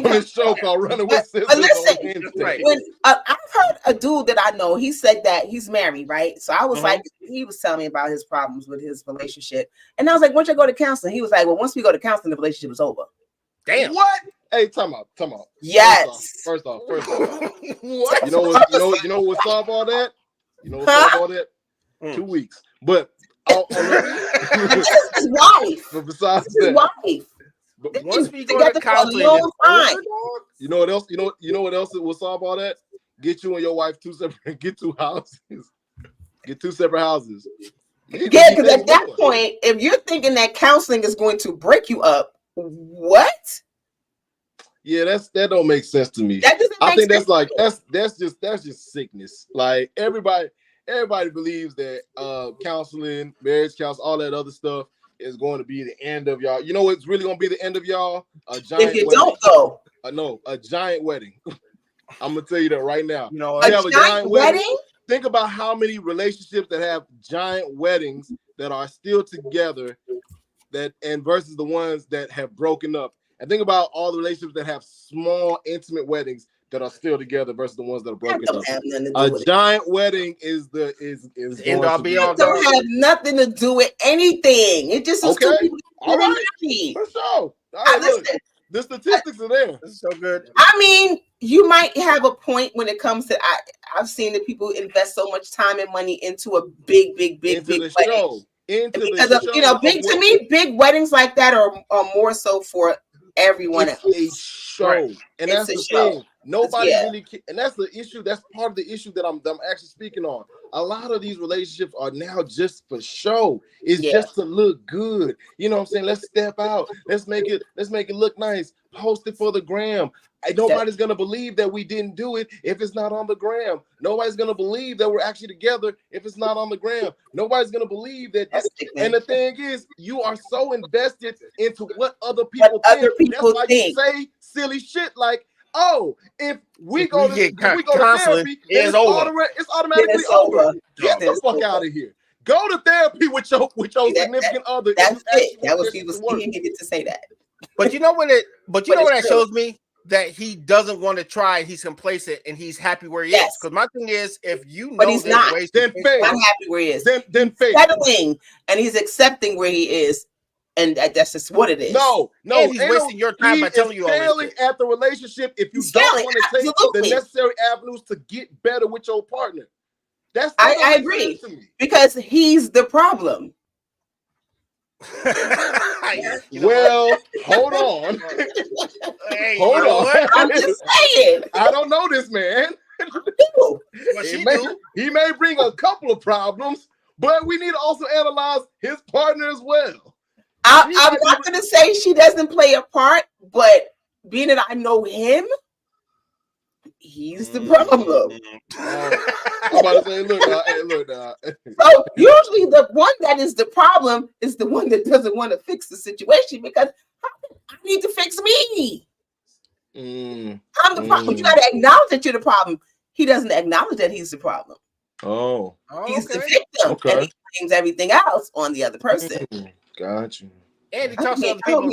B: this show called Running with Sisters.
C: Listen, when I've heard a dude that I know, he said that he's married, right? So I was like, he was telling me about his problems with his relationship. And I was like, once you go to counseling, he was like, well, once we go to counseling, the relationship is over.
A: Damn.
B: What? Hey, time out.
C: Yes.
B: First off. What?
C: You
B: know what solve all that? You know what solve all that? 2 weeks. But
C: his wife.
B: But besides
C: his
B: that,
C: wife.
A: But once we go to counseling,
B: you know what else? You know what else will solve all that? Get you and your wife get 2 houses. Get 2 separate houses.
C: Yeah, because at that point, if you're thinking that counseling is going to break you up, what?
B: Yeah, that don't make sense to me. I think that's like that's just sickness. Like everybody believes that counseling, marriage counseling, all that other stuff is going to be the end of y'all. You know what's really going to be the end of y'all? A giant
C: if you
B: wedding.
C: don't go.
B: No, a giant wedding. I'm gonna tell you that right now.
A: You know,
C: a giant wedding?
B: Think about how many relationships that have giant weddings that are still together, and versus the ones that have broken up. And think about all the relationships that have small, intimate weddings that are still together versus the ones that are broken up. A giant wedding is
A: end all be all.
C: It don't have nothing to do with anything. It just is
B: okay. All right, for sure. All right, look, the statistics are there.
A: This is so good.
C: I mean, you might have a point when it comes to. I've seen that people invest so much time and money into a big wedding. Big weddings like that are more so for everyone else.
B: A show, and that's the thing. Nobody really, and that's the issue. That's part of the issue that I'm actually speaking on. A lot of these relationships are now just for show. It's just to look good. You know what I'm saying? Let's step out. Let's make it look nice. Post it for the gram. Nobody's gonna believe that we didn't do it if it's not on the gram. Nobody's gonna believe that we're actually together if it's not on the gram. Nobody's gonna believe that. And the thing is, you are so invested into what other people think. That's why you say silly shit like, "Oh, if we go to therapy, it's automatically over." Get the fuck out of here. Go to therapy with your significant other.
C: That's it. That was he needed to say that.
A: But you know what that shows me? That he doesn't want to try, he's complacent, and he's happy where he is. Because my thing is, if you know,
C: but he's not.
B: Then fail.
C: Not happy where he is.
B: Then fail.
C: Settling, and he's accepting where he is. And that's just what it is.
B: No,
A: and he's wasting your time by telling you all this
B: failing
A: shit.
B: at the relationship if you
C: He's
B: don't
C: failing,
B: want to take
C: absolutely.
B: the necessary avenues to get better with your partner. That
C: I
B: don't make
C: agree.
B: sense to me.
C: Because he's the problem.
B: Well, hold on.
A: Hey,
B: Hold
A: you know
B: on.
A: what?
C: I'm just saying.
B: I don't know this man.
A: What she do?
B: He may bring a couple of problems, but we need to also analyze his partner as well.
C: I'm not going to say she doesn't play a part, but being that I know him, he's the problem.
B: I'm about to say, look, now.
C: So usually the one that is the problem is the one that doesn't want to fix the situation because I need to fix me. I'm the problem. You got to acknowledge that you're the problem. He doesn't acknowledge that he's the problem.
B: Oh,
C: he's the victim, and he blames everything else on the other person.
B: Got you.
A: And he talks to other people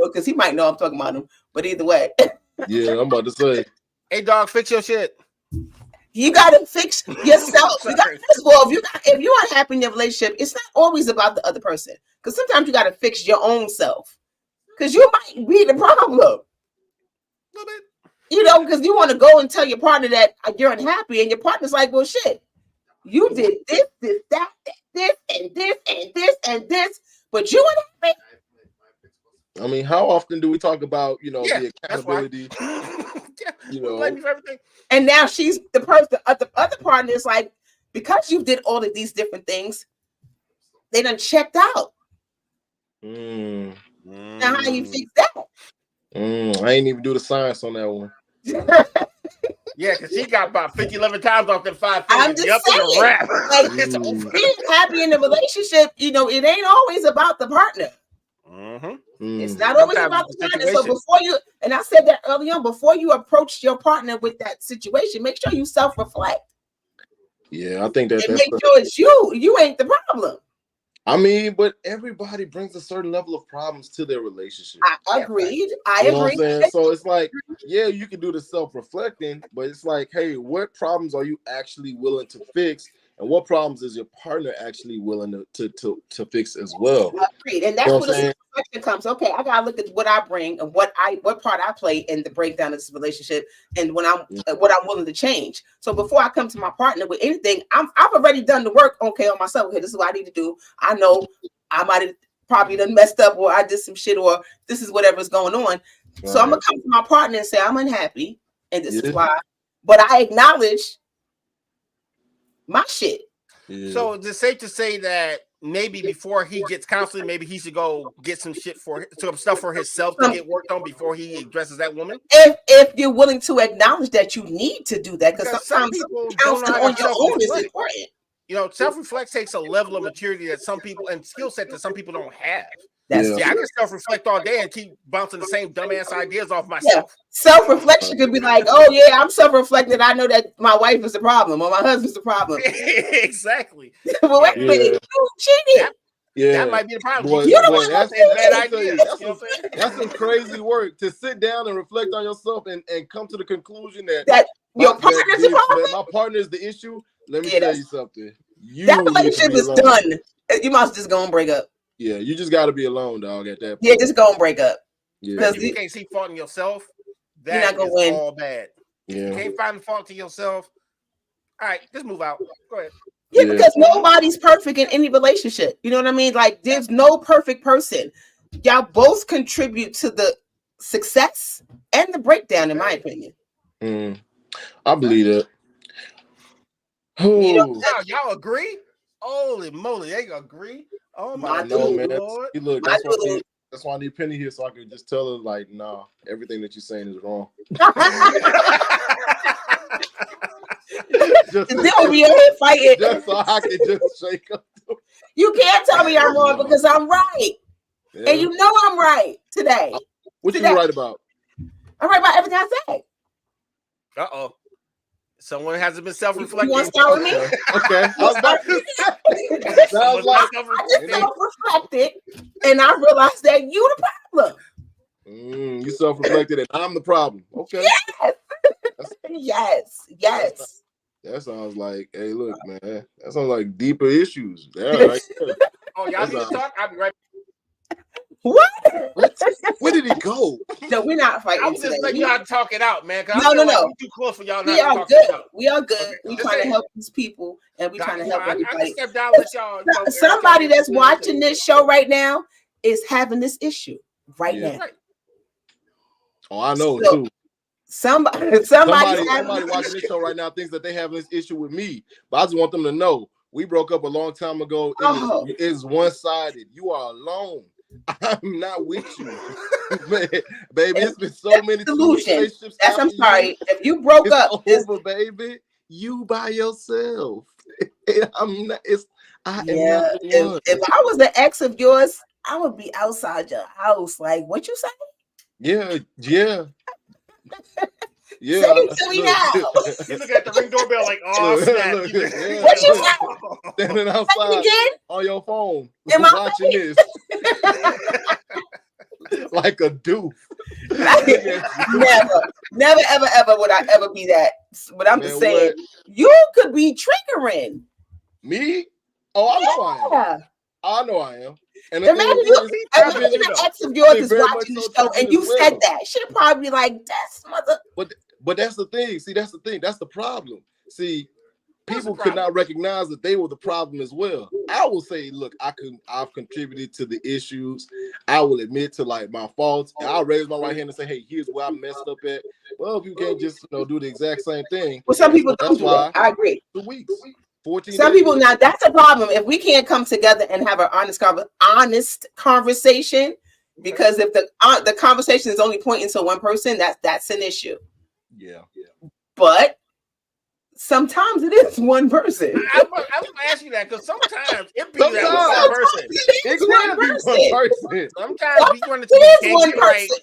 C: because he might know I'm talking about him. But either way,
B: yeah, I'm about to say,
A: hey, dog, fix your shit.
C: You gotta fix yourself. First of all, if you're unhappy in your relationship, it's not always about the other person. Because sometimes you gotta fix your own self. Because you might be the problem. A little bit. You know, because you want to go and tell your partner that you're unhappy, and your partner's like, well, shit, you did this, that, this, and this, and this, and this, but you unhappy.
B: I mean, how often do we talk about, the accountability?
A: Blame me for everything.
C: And now she's the person, the other partner is like, because you did all of these different things, they done checked out. Now how you fix that?
B: I ain't even do the science on that one.
A: Yeah, because she got about 11 times off them 5
C: I'm just saying, like, being happy in the relationship, it ain't always about the partner. It's not always about the partner. So before you, and I said that early on, before you approach your partner with that situation, make sure you self-reflect.
B: Yeah, I think that.
C: And make sure it's you. You ain't the problem.
B: I mean, but everybody brings a certain level of problems to their relationship.
C: I agreed. I agree.
B: What I'm saying? So it's like, yeah, you can do the self-reflecting, but it's like, hey, what problems are you actually willing to fix? And what problems is your partner actually willing to fix as well?
C: Agreed. And that's where the self-reflection comes. Okay, I gotta look at what I bring and what part I play in the breakdown of this relationship, and what I'm willing to change. So before I come to my partner with anything, I've already done the work. Okay, on myself. Okay, this is what I need to do. I know I might have probably done messed up, or I did some shit, or this is whatever's going on. Right. So I'm gonna come to my partner and say I'm unhappy, and this is why. But I acknowledge my shit.
A: Yeah. So is it safe to say that maybe before he gets counseling, maybe he should go get some stuff for himself to get worked on before he addresses that woman?
C: If you're willing to acknowledge that you need to do that, because sometimes
A: people
C: counseling on your own is important.
A: Self-reflect takes a level of maturity that some people and skill set that some people don't have. I can self-reflect all day and keep bouncing the same dumbass ideas off myself.
C: Yeah. Self-reflection could be like, oh yeah, I'm self-reflecting. I know that my wife is the problem or my husband's the problem.
A: Exactly.
C: Well, wait a minute, you cheated.
A: That might be the problem.
B: That's some crazy work to sit down and reflect on yourself and come to the conclusion that
C: your partner's the problem.
B: That my partner is the issue. Let me tell you something.
C: That relationship is done. You must just go and break up.
B: Yeah, you just got to be alone, dog. At that point.
C: Yeah, just go and break up.
A: Because if you can't see fault in yourself, that you're not gonna win. All bad. Yeah. You can't find fault in yourself. All right, just move out. Go ahead.
C: Yeah, because nobody's perfect in any relationship. You know what I mean? Like, there's no perfect person. Y'all both contribute to the success and the breakdown, in my opinion.
B: I believe that.
A: Y'all agree? Holy moly, they agree. Oh my Lord.
B: Look, that's why I need Penny here so I can just tell her, like, nah, everything that you're saying is wrong.
C: They'll be here fighting.
B: Just so I can just shake up.
C: You can't tell me I'm wrong because I'm right. Yeah. And you know I'm right today.
B: What you right about?
C: I'm right about everything I say.
A: Uh-oh. Someone hasn't been self-reflecting.
C: You want to start with me?
B: Okay. I was about to say.
C: I just self-reflected, and I realized that you the problem.
B: You self-reflected, and I'm the problem. Okay.
C: Yes. Yes.
B: That sounds like, hey, look, man. That sounds like deeper issues. Right.
A: Oh, y'all need to talk? I'll be right back.
C: What?
B: Where did he go?
C: No, we're not fighting.
A: I'm just letting y'all talk it out, man.
C: No.
A: We too close for y'all.
C: We are good. We are good.
A: Okay.
C: We trying to help these people, and we trying to help everybody.
A: I can step down with y'all.
C: Somebody that's watching this show right now is having this issue right now.
B: Oh, I know too.
C: Somebody
B: watching this show right now thinks that they have this issue with me, but I just want them to know we broke up a long time ago. It's one-sided. You are alone. I'm not with you, man, baby. It's been so many relationships.
C: I'm sorry. If you broke up,
B: over, baby. You by yourself. I'm not. If I
C: was the ex of yours, I would be outside your house. Like, what you say?
B: Yeah.
C: Say it to me now.
A: You look at the ring doorbell like, oh snap!
C: What you say?
B: Standing outside on your phone, watching this like a doof.
C: Never, ever would I ever be that. But I'm just saying, you could be triggering
B: me. Oh, I know I am. And
C: imagine the ex of yours is watching the show, and you said that. Should probably be like, that's mother.
B: But that's the thing. See, that's the thing. That's the problem. See, people could not recognize that they were the problem as well. I will say, look, I've contributed to the issues. I will admit to like my faults. And I'll raise my right hand and say, hey, here's where I messed up at. Well, if you can't just do the exact same thing.
C: Well, some people don't do that. I agree.
B: 2 weeks. 14
C: Some
B: days.
C: people, now that's a problem. If we can't come together and have an honest conversation, because if the conversation is only pointing to one person, that's an issue.
B: Yeah.
C: But sometimes it is one person.
A: I was gonna ask you that because sometimes it be that one person.
B: It can be one person.
A: Sometimes we want to be one person.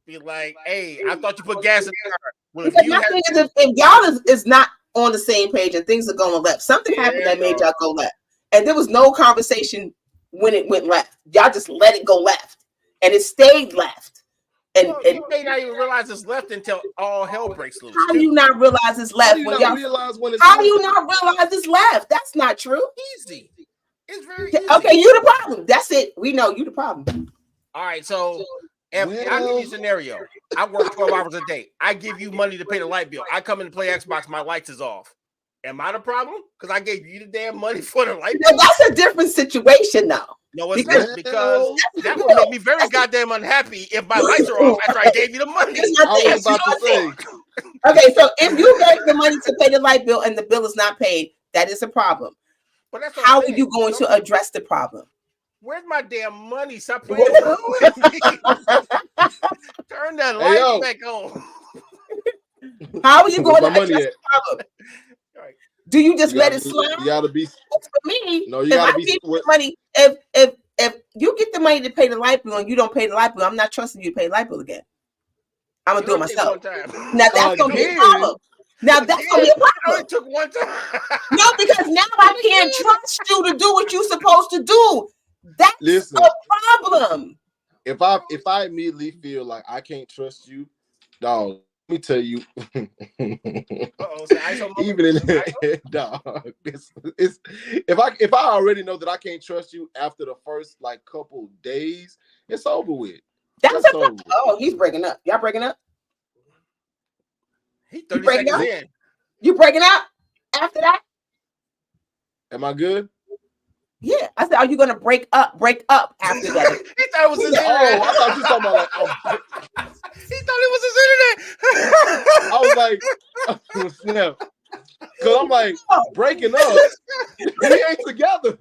A: Be like, hey, I thought you put gas in the car. Well,
C: if y'all is not on the same page and things are going left, something happened that made y'all go left, and there was no conversation when it went left. Y'all just let it go left, and it stayed left. And
A: you may not even realize it's left until all hell breaks loose.
C: How do you not realize it's left? How do you not realize it's left? That's not true.
A: Easy. It's very easy.
C: Okay, you the problem. That's it. We know you the problem.
A: All right, so if I give you a scenario, I work 12 hours a day. I give you money to pay the light bill. I come in to play Xbox, my lights is off. Am I the problem? Because I gave you the damn money for the light bill.
C: That's a different situation, though.
A: No, it's not, because that would make me very goddamn unhappy if my lights are off after I gave you the money.
B: I was about to say.
C: Okay, so if you gave the money to pay the light bill and the bill is not paid, that is a problem.
A: But that's
C: how are you going to address the problem?
A: Where's my damn money? Stop playing with me. Turn that light back on.
C: How are you going to address the problem? Do you just let it slide?
B: You gotta be.
C: For me,
B: no, you gotta be.
C: Money. If you get the money to pay the light bill and you don't pay the light bill, I'm not trusting you to pay the light bill again. I'm gonna do it myself. Now that's gonna be a problem. Now that's gonna be a problem.
A: It took one time.
C: No, because now I can't trust you to do what you're supposed to do. That's a problem.
B: If I immediately feel like I can't trust you, dog. Let me tell you, even in dog, it's if I already know that I can't trust you after the first like couple days, it's over with.
C: That's a problem. Oh, he's breaking up. Y'all breaking up?
A: He 30 seconds in.
C: You breaking up after that?
B: Am I good?
C: Yeah, I said, are you gonna break up after that?
A: He thought it was his internet.
B: I thought you were talking about like.
A: He thought it was his internet.
B: I was like, snap. Because I'm like, breaking up. We ain't together.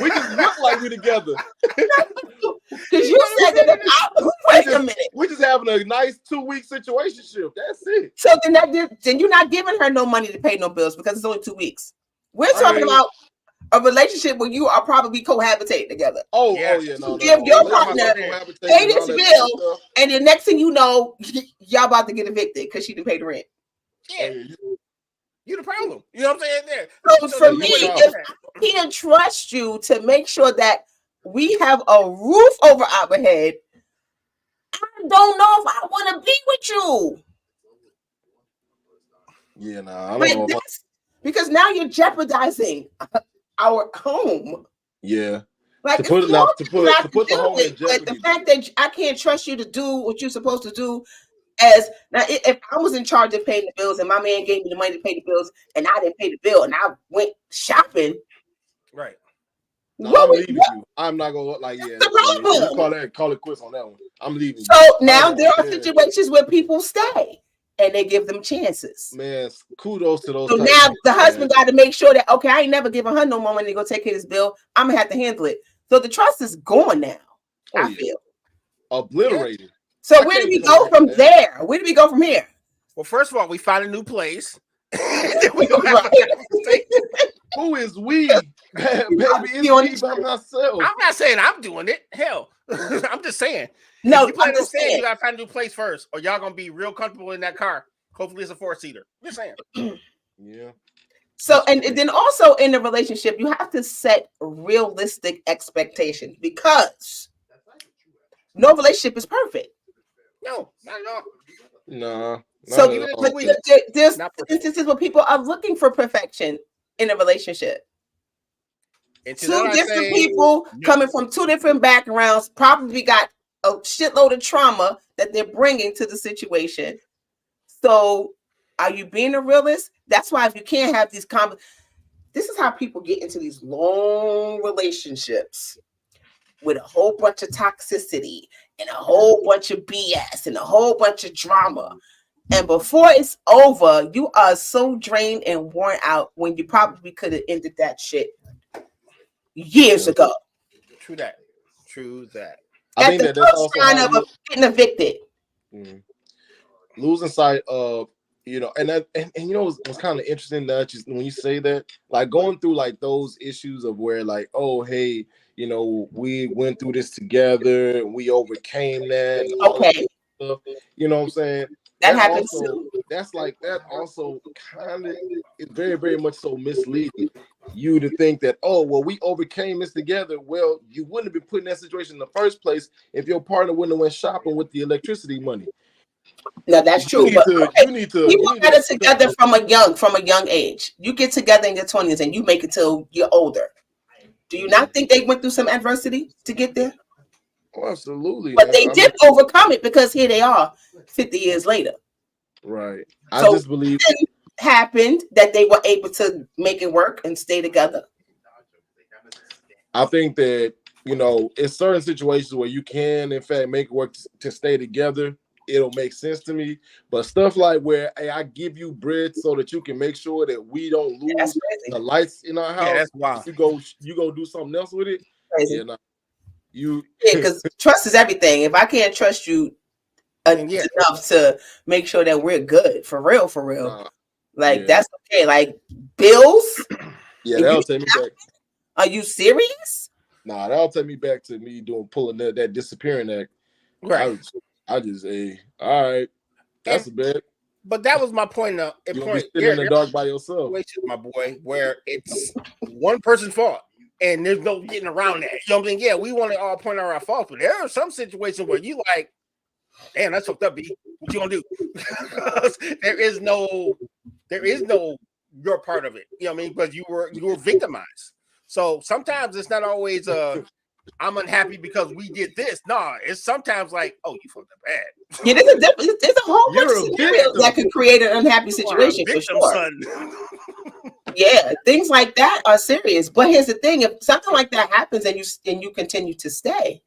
B: We just look like we together.
C: Because you said that. Wait a minute.
B: We're just having a nice 2-week situationship. That's it.
C: So then you're not giving her no money to pay no bills because it's only 2 weeks. We're talking about a relationship where you are probably cohabitating together.
B: Oh yeah. No,
C: give your partner pay this bill, and the next thing you know, y'all about to get evicted because she didn't pay the rent.
A: Yeah. You the problem. You know what I'm saying? There.
C: So for me, if I can't trust you to make sure that we have a roof over our head, I don't know if I want to be with you.
B: Yeah, I don't know.
C: Because now you're jeopardizing our home.
B: Yeah.
C: Like
B: to put the home in jeopardy.
C: But the fact that I can't trust you to do what you're supposed to do. As now, if I was in charge of paying the bills and my man gave me the money to pay the bills and I didn't pay the bill and I went shopping,
A: right?
B: No, I'm leaving you. I'm not gonna look like call it quits on that one. I'm leaving.
C: So now there are situations where people stay and they give them chances.
B: Man, kudos to those.
C: So now the husband got to make sure that okay, I ain't never giving her no more money to go take care of this bill. I'm gonna have to handle it. So the trust is gone now. I feel
B: obliterated. Yeah.
C: So where do we go from there? Where do we go from here?
A: Well, first of all, we find a new place.
B: Who is we? Baby, it's me by myself.
A: I'm not saying I'm doing it. Hell, I'm just saying.
C: No,
A: you plan on staying, you gotta find a new place first, or y'all gonna be real comfortable in that car. Hopefully, it's a 4-seater. Just saying.
B: Yeah.
C: So, and then also in the relationship, you have to set realistic expectations because no relationship is perfect.
A: No, not at all.
B: No.
C: So there's instances where people are looking for perfection in a relationship. Two different people coming from two different backgrounds probably got a shitload of trauma that they're bringing to the situation. So are you being a realist? That's why if you can't have these this is how people get into these long relationships with a whole bunch of toxicity and a whole bunch of BS and a whole bunch of drama. And before it's over, you are so drained and worn out when you probably could have ended that shit years ago.
A: True that.
B: I think that's also
C: sign of getting evicted.
B: Losing sight of, you know, and you know what's kind of interesting that when you say that, like going through like those issues of where like, oh hey, you know, we went through this together and we overcame that.
C: Okay.
B: You know what I'm saying?
C: That happens too.
B: That also kind of is very, very much so misleading you to think that, oh, well, we overcame this together. Well, you wouldn't have been put in that situation in the first place if your partner wouldn't have went shopping with the electricity money.
C: No, that's true. You need to people get it together from a young age. You get together in your 20s and you make it till you're older. Do you not think they went through some adversity to get there?
B: Oh, absolutely.
C: But they did overcome it because here they are 50 years later.
B: Right. I just believe
C: it happened that they were able to make it work and stay together.
B: I think that, you know, in certain situations where you can, in fact, make it work to stay together, it'll make sense to me. But stuff like where, hey, I give you bread so that you can make sure that we don't lose the lights in our house.
A: Yeah, that's wild.
B: You go do something else with it.
C: Crazy.
B: Yeah, nah.
C: Because trust is everything. If I can't trust you enough to make sure that we're good, for real, that's okay. Like bills.
B: Yeah, that'll take me back.
C: Are you serious?
B: Nah, that'll take me back to me pulling that disappearing act.
A: Right.
B: I just all right. That's a bit.
A: But that was my point.
B: You'll be sitting in the dark by yourself,
A: my boy, where it's one person's fault. And there's no getting around that. You know what I'm saying? Yeah, we want to all point out our faults, but there are some situations where you like, damn, that's fucked up, B. What you gonna do? Because there is no your part of it. You know what I mean? Because you were victimized. So sometimes it's not always I'm unhappy because we did this. No, it's sometimes like, oh, you fucked up bad.
C: Yeah, there's a whole bunch of scenarios that could create an unhappy situation for sure. Son. Yeah, things like that are serious. But here's the thing: if something like that happens and you continue to stay,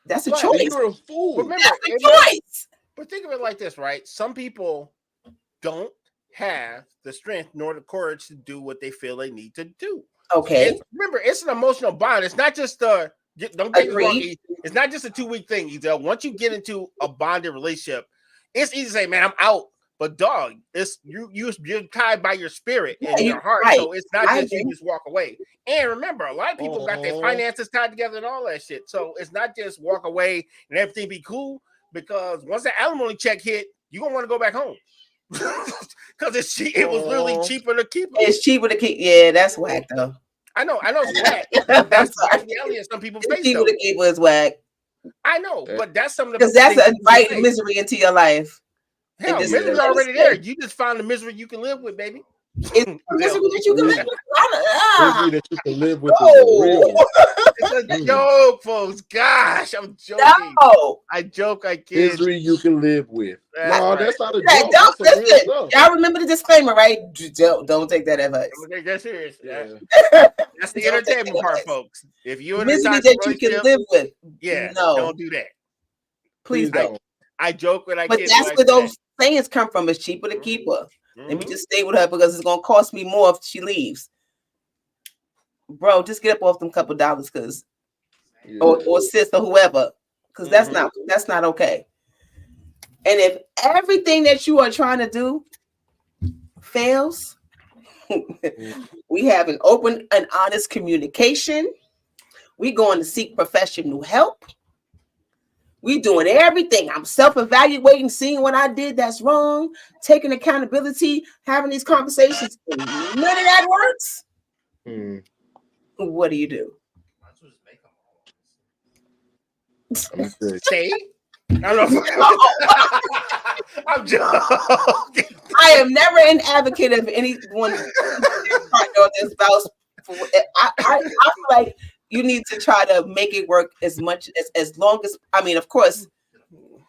C: that's a choice.
B: You're a fool.
A: Remember,
C: that's a choice.
A: But think of it like this, right? Some people don't have the strength nor the courage to do what they feel they need to do.
C: Okay.
A: Remember, it's an emotional bond. It's not just don't get me wrong. It's not just a 2-week thing either. Once you get into a bonded relationship, it's easy to say, man, I'm out. But dog, it's you're tied by your spirit and your heart. Right. So it's not just you just walk away. And remember, a lot of people got their finances tied together and all that shit. So it's not just walk away and everything be cool, because once the alimony check hit, you're gonna want to go back home. Because it was really cheaper to keep it.
C: It's cheaper to keep. Yeah, that's whack though.
A: I know it's whack. That's the reality some people face.
C: Cheaper to keep is whack.
A: I know, but that's some of the
C: because that's a misery into your life.
A: Hell, misery's already there. You just find the misery you can live with, baby.
C: It's misery that you can live with.
B: Misery that you can live with is a real one.
A: It's a joke, folks. Gosh, I'm joking.
C: No.
A: I joke, I kid.
B: Misery you can live with.
A: That's
B: No,
A: right.
B: that's not a
C: Hey,
B: joke.
C: don't
B: That's some real
C: listen.
B: stuff.
C: Y'all remember the disclaimer, right? Don't take that advice.
A: I'm gonna take that serious.
B: Yeah.
A: That's the
C: Don't take
A: entertainment
C: that
A: part,
C: advice.
A: folks. If you're in a
C: Misery
A: toxic
C: that you can
A: relationship,
C: live with.
A: yeah,
C: No.
A: don't do that.
C: Please don't.
A: I joke when I
C: But
A: kid.
C: that's
A: like
C: where those
A: that.
C: sayings come from. It's cheaper to keep her. Let me
A: Mhm.
C: just stay with her because it's gonna cost me more if she leaves. Bro, just get up off them couple dollars, because or sis or whoever, because that's not okay. And if everything that you are trying to do fails, we have an open and honest communication. We going to seek professional help. We doing everything. I'm self-evaluating, seeing what I did that's wrong, taking accountability, having these conversations. None of that works. What do you do?
A: Say, I don't know. I'm joking.
C: I am never an advocate of anyone partner or their spouse. I feel like you need to try to make it work as long as, I mean, of course,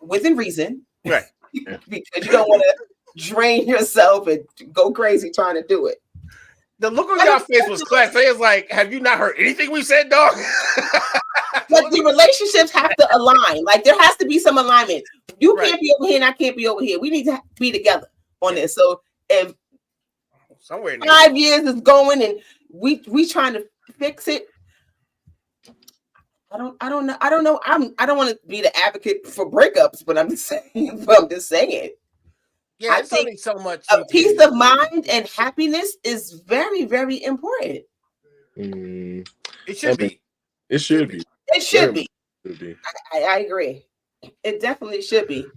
C: within reason,
A: right?
C: Because you don't want to drain yourself and go crazy trying to do it.
A: The look on your face was class. They was like, "Have you not heard anything we said, dog?"
C: But the relationships have to align. Like there has to be some alignment. You can't be over here and I can't be over here. We need to be together on this. So if
A: somewhere in
C: 5 years is going and we trying to fix it, I don't know. I don't want to be the advocate for breakups, but I'm just saying.
A: Yeah,
C: I
A: it's
C: think
A: only so much.
C: A peace of mind and happiness is very, very important.
A: It should be.
B: It should be.
C: It should be. I agree. It definitely should be.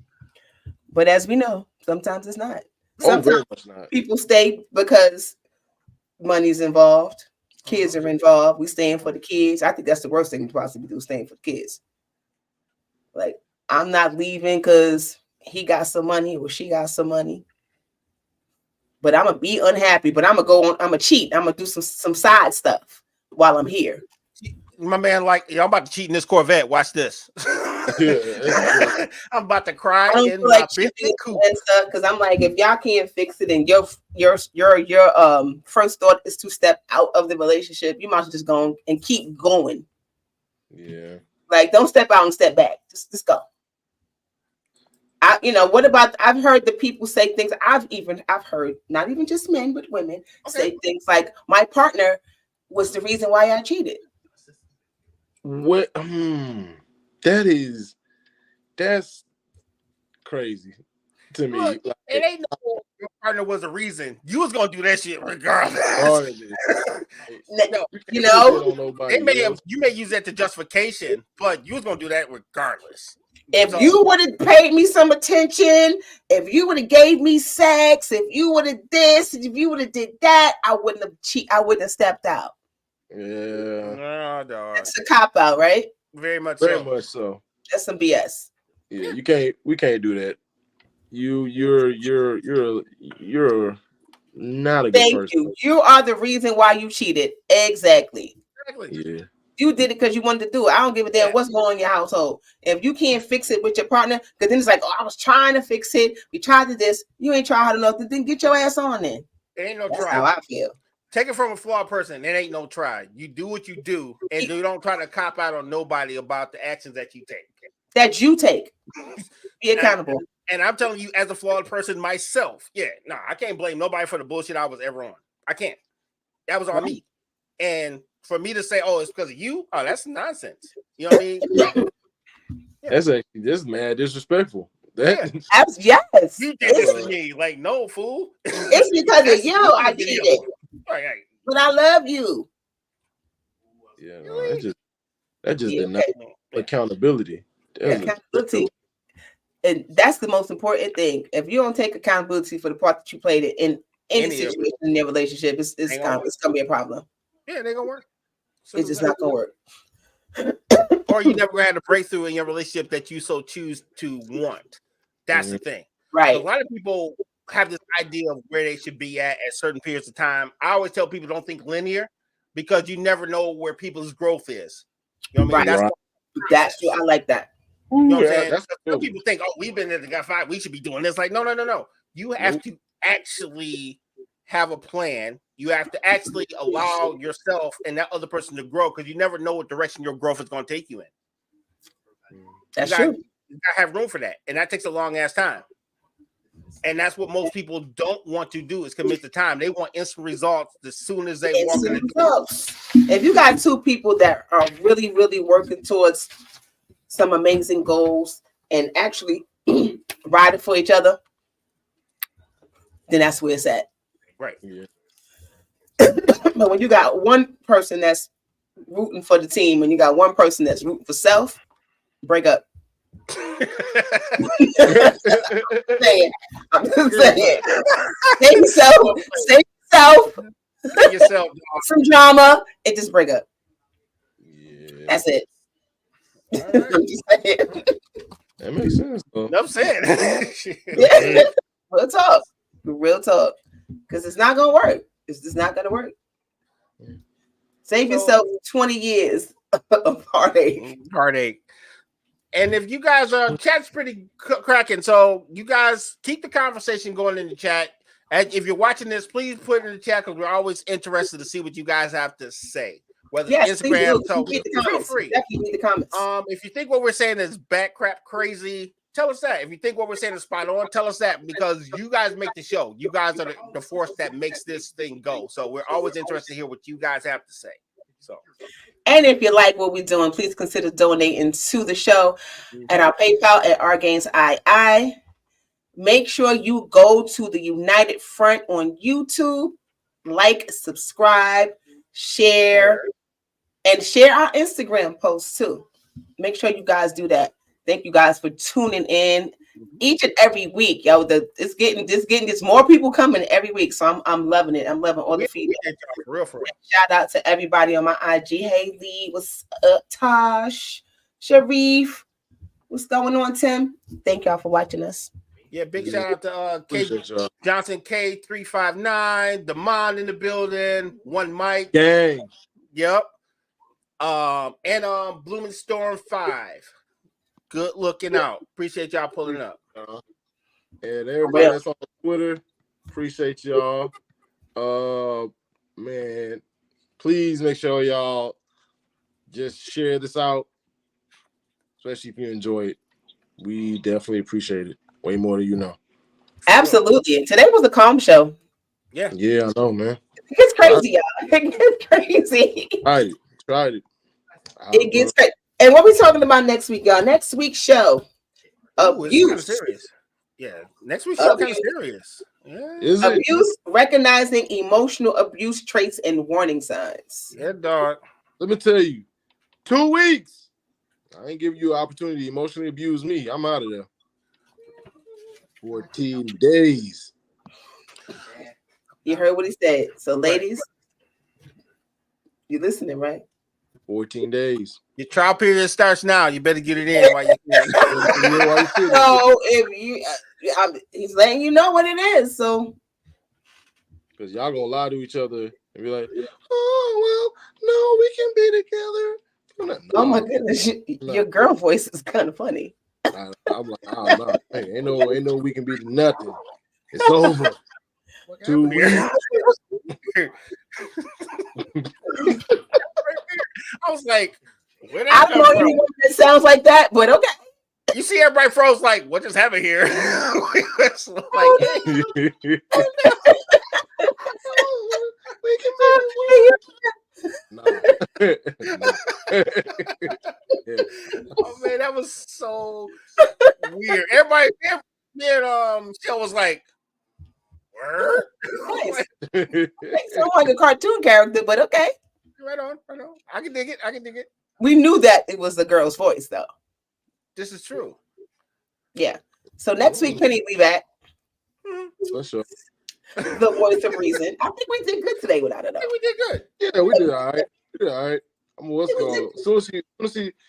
C: But as we know, sometimes it's not. Sometimes
B: very much not.
C: People stay because money's involved, kids are involved. We staying for the kids. I think that's the worst thing to possibly do, staying for the kids. Like, I'm not leaving because he got some money or she got some money. But I'm gonna be unhappy. But I'm gonna go on. I'm gonna cheat. I'm gonna do some side stuff while I'm here.
A: My man, like, I'm about to cheat in this Corvette. Watch this. I'm about to cry.
C: I don't feel like cheating and stuff because I'm like, if y'all can't fix it and your first thought is to step out of the relationship, you might just go and keep going.
B: Yeah.
C: Like, don't step out and step back. Just go. What about? I've heard the people say things. I've heard not even just men but women say things like, "My partner was the reason why I cheated."
B: What? That's crazy to me.
A: Look,
B: like,
A: it ain't no your partner was a reason. You was gonna do that shit regardless. You may use that to justification, but you was gonna do that regardless.
C: If you would have paid me some attention, if you would have gave me sex, if you would have this, if you would have did that, I wouldn't have stepped out.
B: Yeah,
C: that's a cop out, right?
A: Very much
B: so.
C: That's some BS.
B: Yeah, we can't do that. You're not a good person.
C: Thank you. You are the reason why you cheated. Exactly.
B: Yeah.
C: You did it because you wanted to do it. I don't give a damn what's going on in your household. If you can't fix it with your partner, because then it's like, oh, I was trying to fix it. We tried to this. You ain't tried hard enough. Then get your ass on then.
A: It ain't no
C: That's
A: try.
C: how I feel.
A: Take it from a flawed person. It ain't no try. You do what you do, and you don't try to cop out on nobody about the actions that you take.
C: Be accountable.
A: And I'm telling you, as a flawed person myself, I can't blame nobody for the bullshit I was ever on. I can't. That was on me. And for me to say, "Oh, it's because of you," that's nonsense. You know what I mean?
B: That's mad disrespectful.
C: Yes,
A: you did this to me. Like, no, fool.
C: It's because of you. I cheated.
A: Right.
C: But I love you.
B: Yeah, no, that just denies accountability.
C: Accountability. And that's the most important thing. If you don't take accountability for the part that you played in any situation in your relationship, it's gonna be a problem.
A: Yeah, they're gonna work.
C: It's just not gonna work.
A: Or you never had a breakthrough in your relationship that you so choose to want. That's the thing.
C: Right.
A: A lot of people have this idea of where they should be at certain periods of time. I always tell people don't think linear because you never know where people's growth is. You know what I mean?
C: Right. That's true. I like that.
A: You know what I'm saying?
B: That's
A: Some people think, oh, we've been in the Got 5, we should be doing this. Like, no. You have to actually have a plan. You have to actually allow yourself and that other person to grow because you never know what direction your growth is going to take you in.
C: That's true.
A: You gotta have room for that, and that takes a long ass time. And that's what most people don't want to do is commit the time. They want instant results as soon as they walk in the door.
C: If you got two people that are really, really working towards some amazing goals and actually riding for each other, then that's where it's at.
A: Right.
B: Yeah.
C: But when you got one person that's rooting for the team and you got one person that's rooting for self, break up. I'm just saying. Save yourself. Some drama and just break up.
B: Yeah.
C: That's it.
A: Right.
C: I'm just saying.
B: That makes sense, though.
A: I'm saying.
C: Yeah. Real talk. Because it's not gonna work. It's just not gonna work. Save yourself 20 years of heartache. And if you guys chat's pretty cracking, so you guys keep the conversation going in the chat. And if you're watching this, please put it in the chat because we're always interested to see what you guys have to say. Whether it's Instagram, so feel free. Definitely read the comments.
A: If you think what we're saying is back crap crazy, tell us that. If you think what we're saying is spot on, tell us that because you guys make the show. You guys are the force that makes this thing go. So we're always interested to hear what you guys have to say. So,
C: and if you like what we're doing, please consider donating to the show at our PayPal at RGainsII. Make sure you go to the United Front on YouTube, like, subscribe, share, and share our Instagram posts too. Make sure you guys do that. Thank you guys for tuning in each and every week. Yo, it's getting more people coming every week. So I'm loving it. I'm loving all the feedback.
A: For real.
C: Shout out to everybody on my IG. Hey Lee, what's up? Tosh, Sharif, what's going on, Tim? Thank y'all for watching us.
A: Yeah, big shout out to Johnson K359, Damon in the building, One Mike.
B: Gang.
A: Yep. And Blooming Storm 5. Good looking out. Appreciate y'all pulling up.
B: And everybody that's on Twitter, appreciate y'all. Man, please make sure y'all just share this out, especially if you enjoy it. We definitely appreciate it. Way more than you know.
C: Absolutely. Today was a calm show.
B: Yeah, I know, man.
C: It gets crazy, y'all. It gets crazy.
B: Tried it.
C: It gets crazy. And what we talking about next week, y'all? Next week's show. Abuse.
A: Kind of serious. Yeah, next week's show kind of serious. Yeah.
B: Is
C: abuse, recognizing emotional abuse traits and warning signs.
A: Yeah, dog.
B: Let me tell you, 2 weeks. I ain't giving you an opportunity to emotionally abuse me. I'm out of there. 14 days.
C: You heard what he said. So, ladies, you listening, right?
B: 14 days.
A: Your trial period starts now. You better get it in while you can.
C: So, if you, he's letting you know what it is. So,
B: because y'all gonna lie to each other and be like, "Oh well, no, we can be together."
C: Oh my goodness, your girl voice is kind of funny.
B: I'm like, oh no, hey, ain't no, we can be nothing. It's over. 2 weeks.
A: I was like,
C: I don't know anyone that sounds like that, but okay.
A: You see, everybody froze like, what just happened here? It's like, hey.
B: We can be no.
A: Oh man, that was so weird. Everybody show was like, word?
C: Nice. Sound like a cartoon character, but okay.
A: Right on. I can dig it.
C: We knew that it was the girl's voice, though.
A: This is true.
C: Yeah. So next week, Penny, we back.
B: For sure.
C: The voice of reason. I think we did good today without it.
A: I think we did good.
B: Yeah, we did all right. What's going on?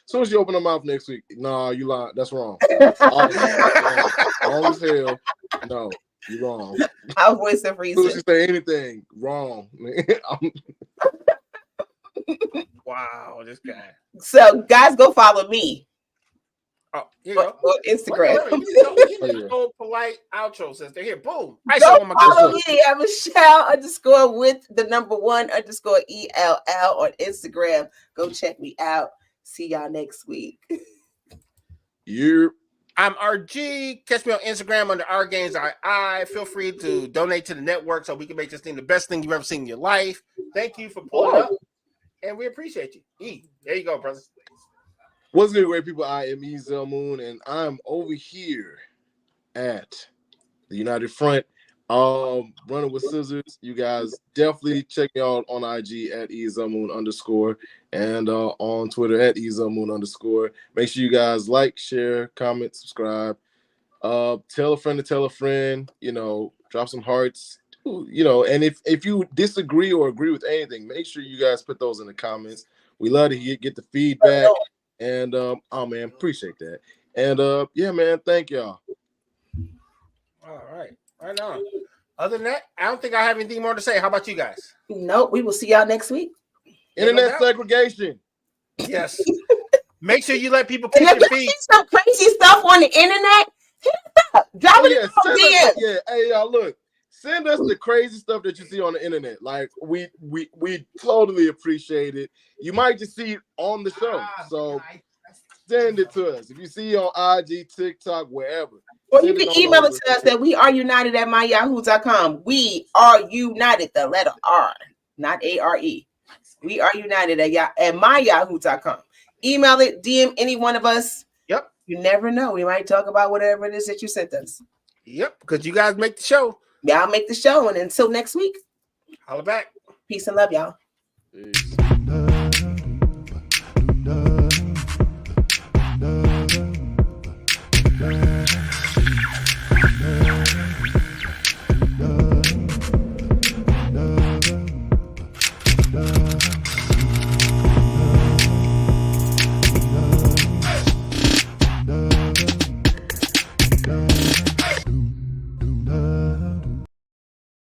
B: Soon as you open her mouth next week, nah, you lied. That's wrong. Wrong as hell. No. You're wrong.
C: Our voice of
B: Who
C: reason.
B: should say anything wrong?
A: Wow, this guy.
C: So, guys, go follow me
A: Oh, here you go.
C: on Instagram.
A: Wait, you need to go polite outro, sister. Here, boom. I
C: Go
A: show my
C: follow
A: good
C: me at Michelle_ with the number 1_ELL on Instagram. Go check me out. See y'all next week.
A: I'm RG. Catch me on Instagram under rgains.I. Feel free to donate to the network so we can make this thing the best thing you've ever seen in your life. Thank you for pulling up, and we appreciate you. There you go, brother.
B: What's good, great people? I am Ezel Moon, and I'm over here at the United Front, running with scissors. You guys definitely check me out on IG at EzelMoon_ and on Twitter at EzelMoon_. Make sure you guys like, share, comment, subscribe. Tell a friend to tell a friend. Drop some hearts. And if you disagree or agree with anything, make sure you guys put those in the comments. We love to get the feedback. And man, appreciate that. And yeah, man, thank y'all.
A: All right on. Other than that, I don't think I have anything more to say. How about you guys?
C: Nope, we will see y'all next week.
B: Internet segregation.
A: Yes. Make sure you let people kiss your feet.
C: Some crazy stuff on the internet. Hit us up. Drop it in DM.
B: Yeah, hey y'all, look. Send us the crazy stuff that you see on the internet. Like we totally appreciate it. You might just see it on the show. So send it to us. If you see it on IG, TikTok, wherever.
C: Or you can email it to us at weareunited@myyahoo.com. We are united, the letter R, not ARE. We are united at myyahoo.com. Email it, DM any one of us.
A: Yep.
C: You never know. We might talk about whatever it is that you sent us.
A: Yep, because you guys make the show.
C: Y'all make the show, and until next week,
A: Holla back.
C: peace and love, y'all.
B: Peace.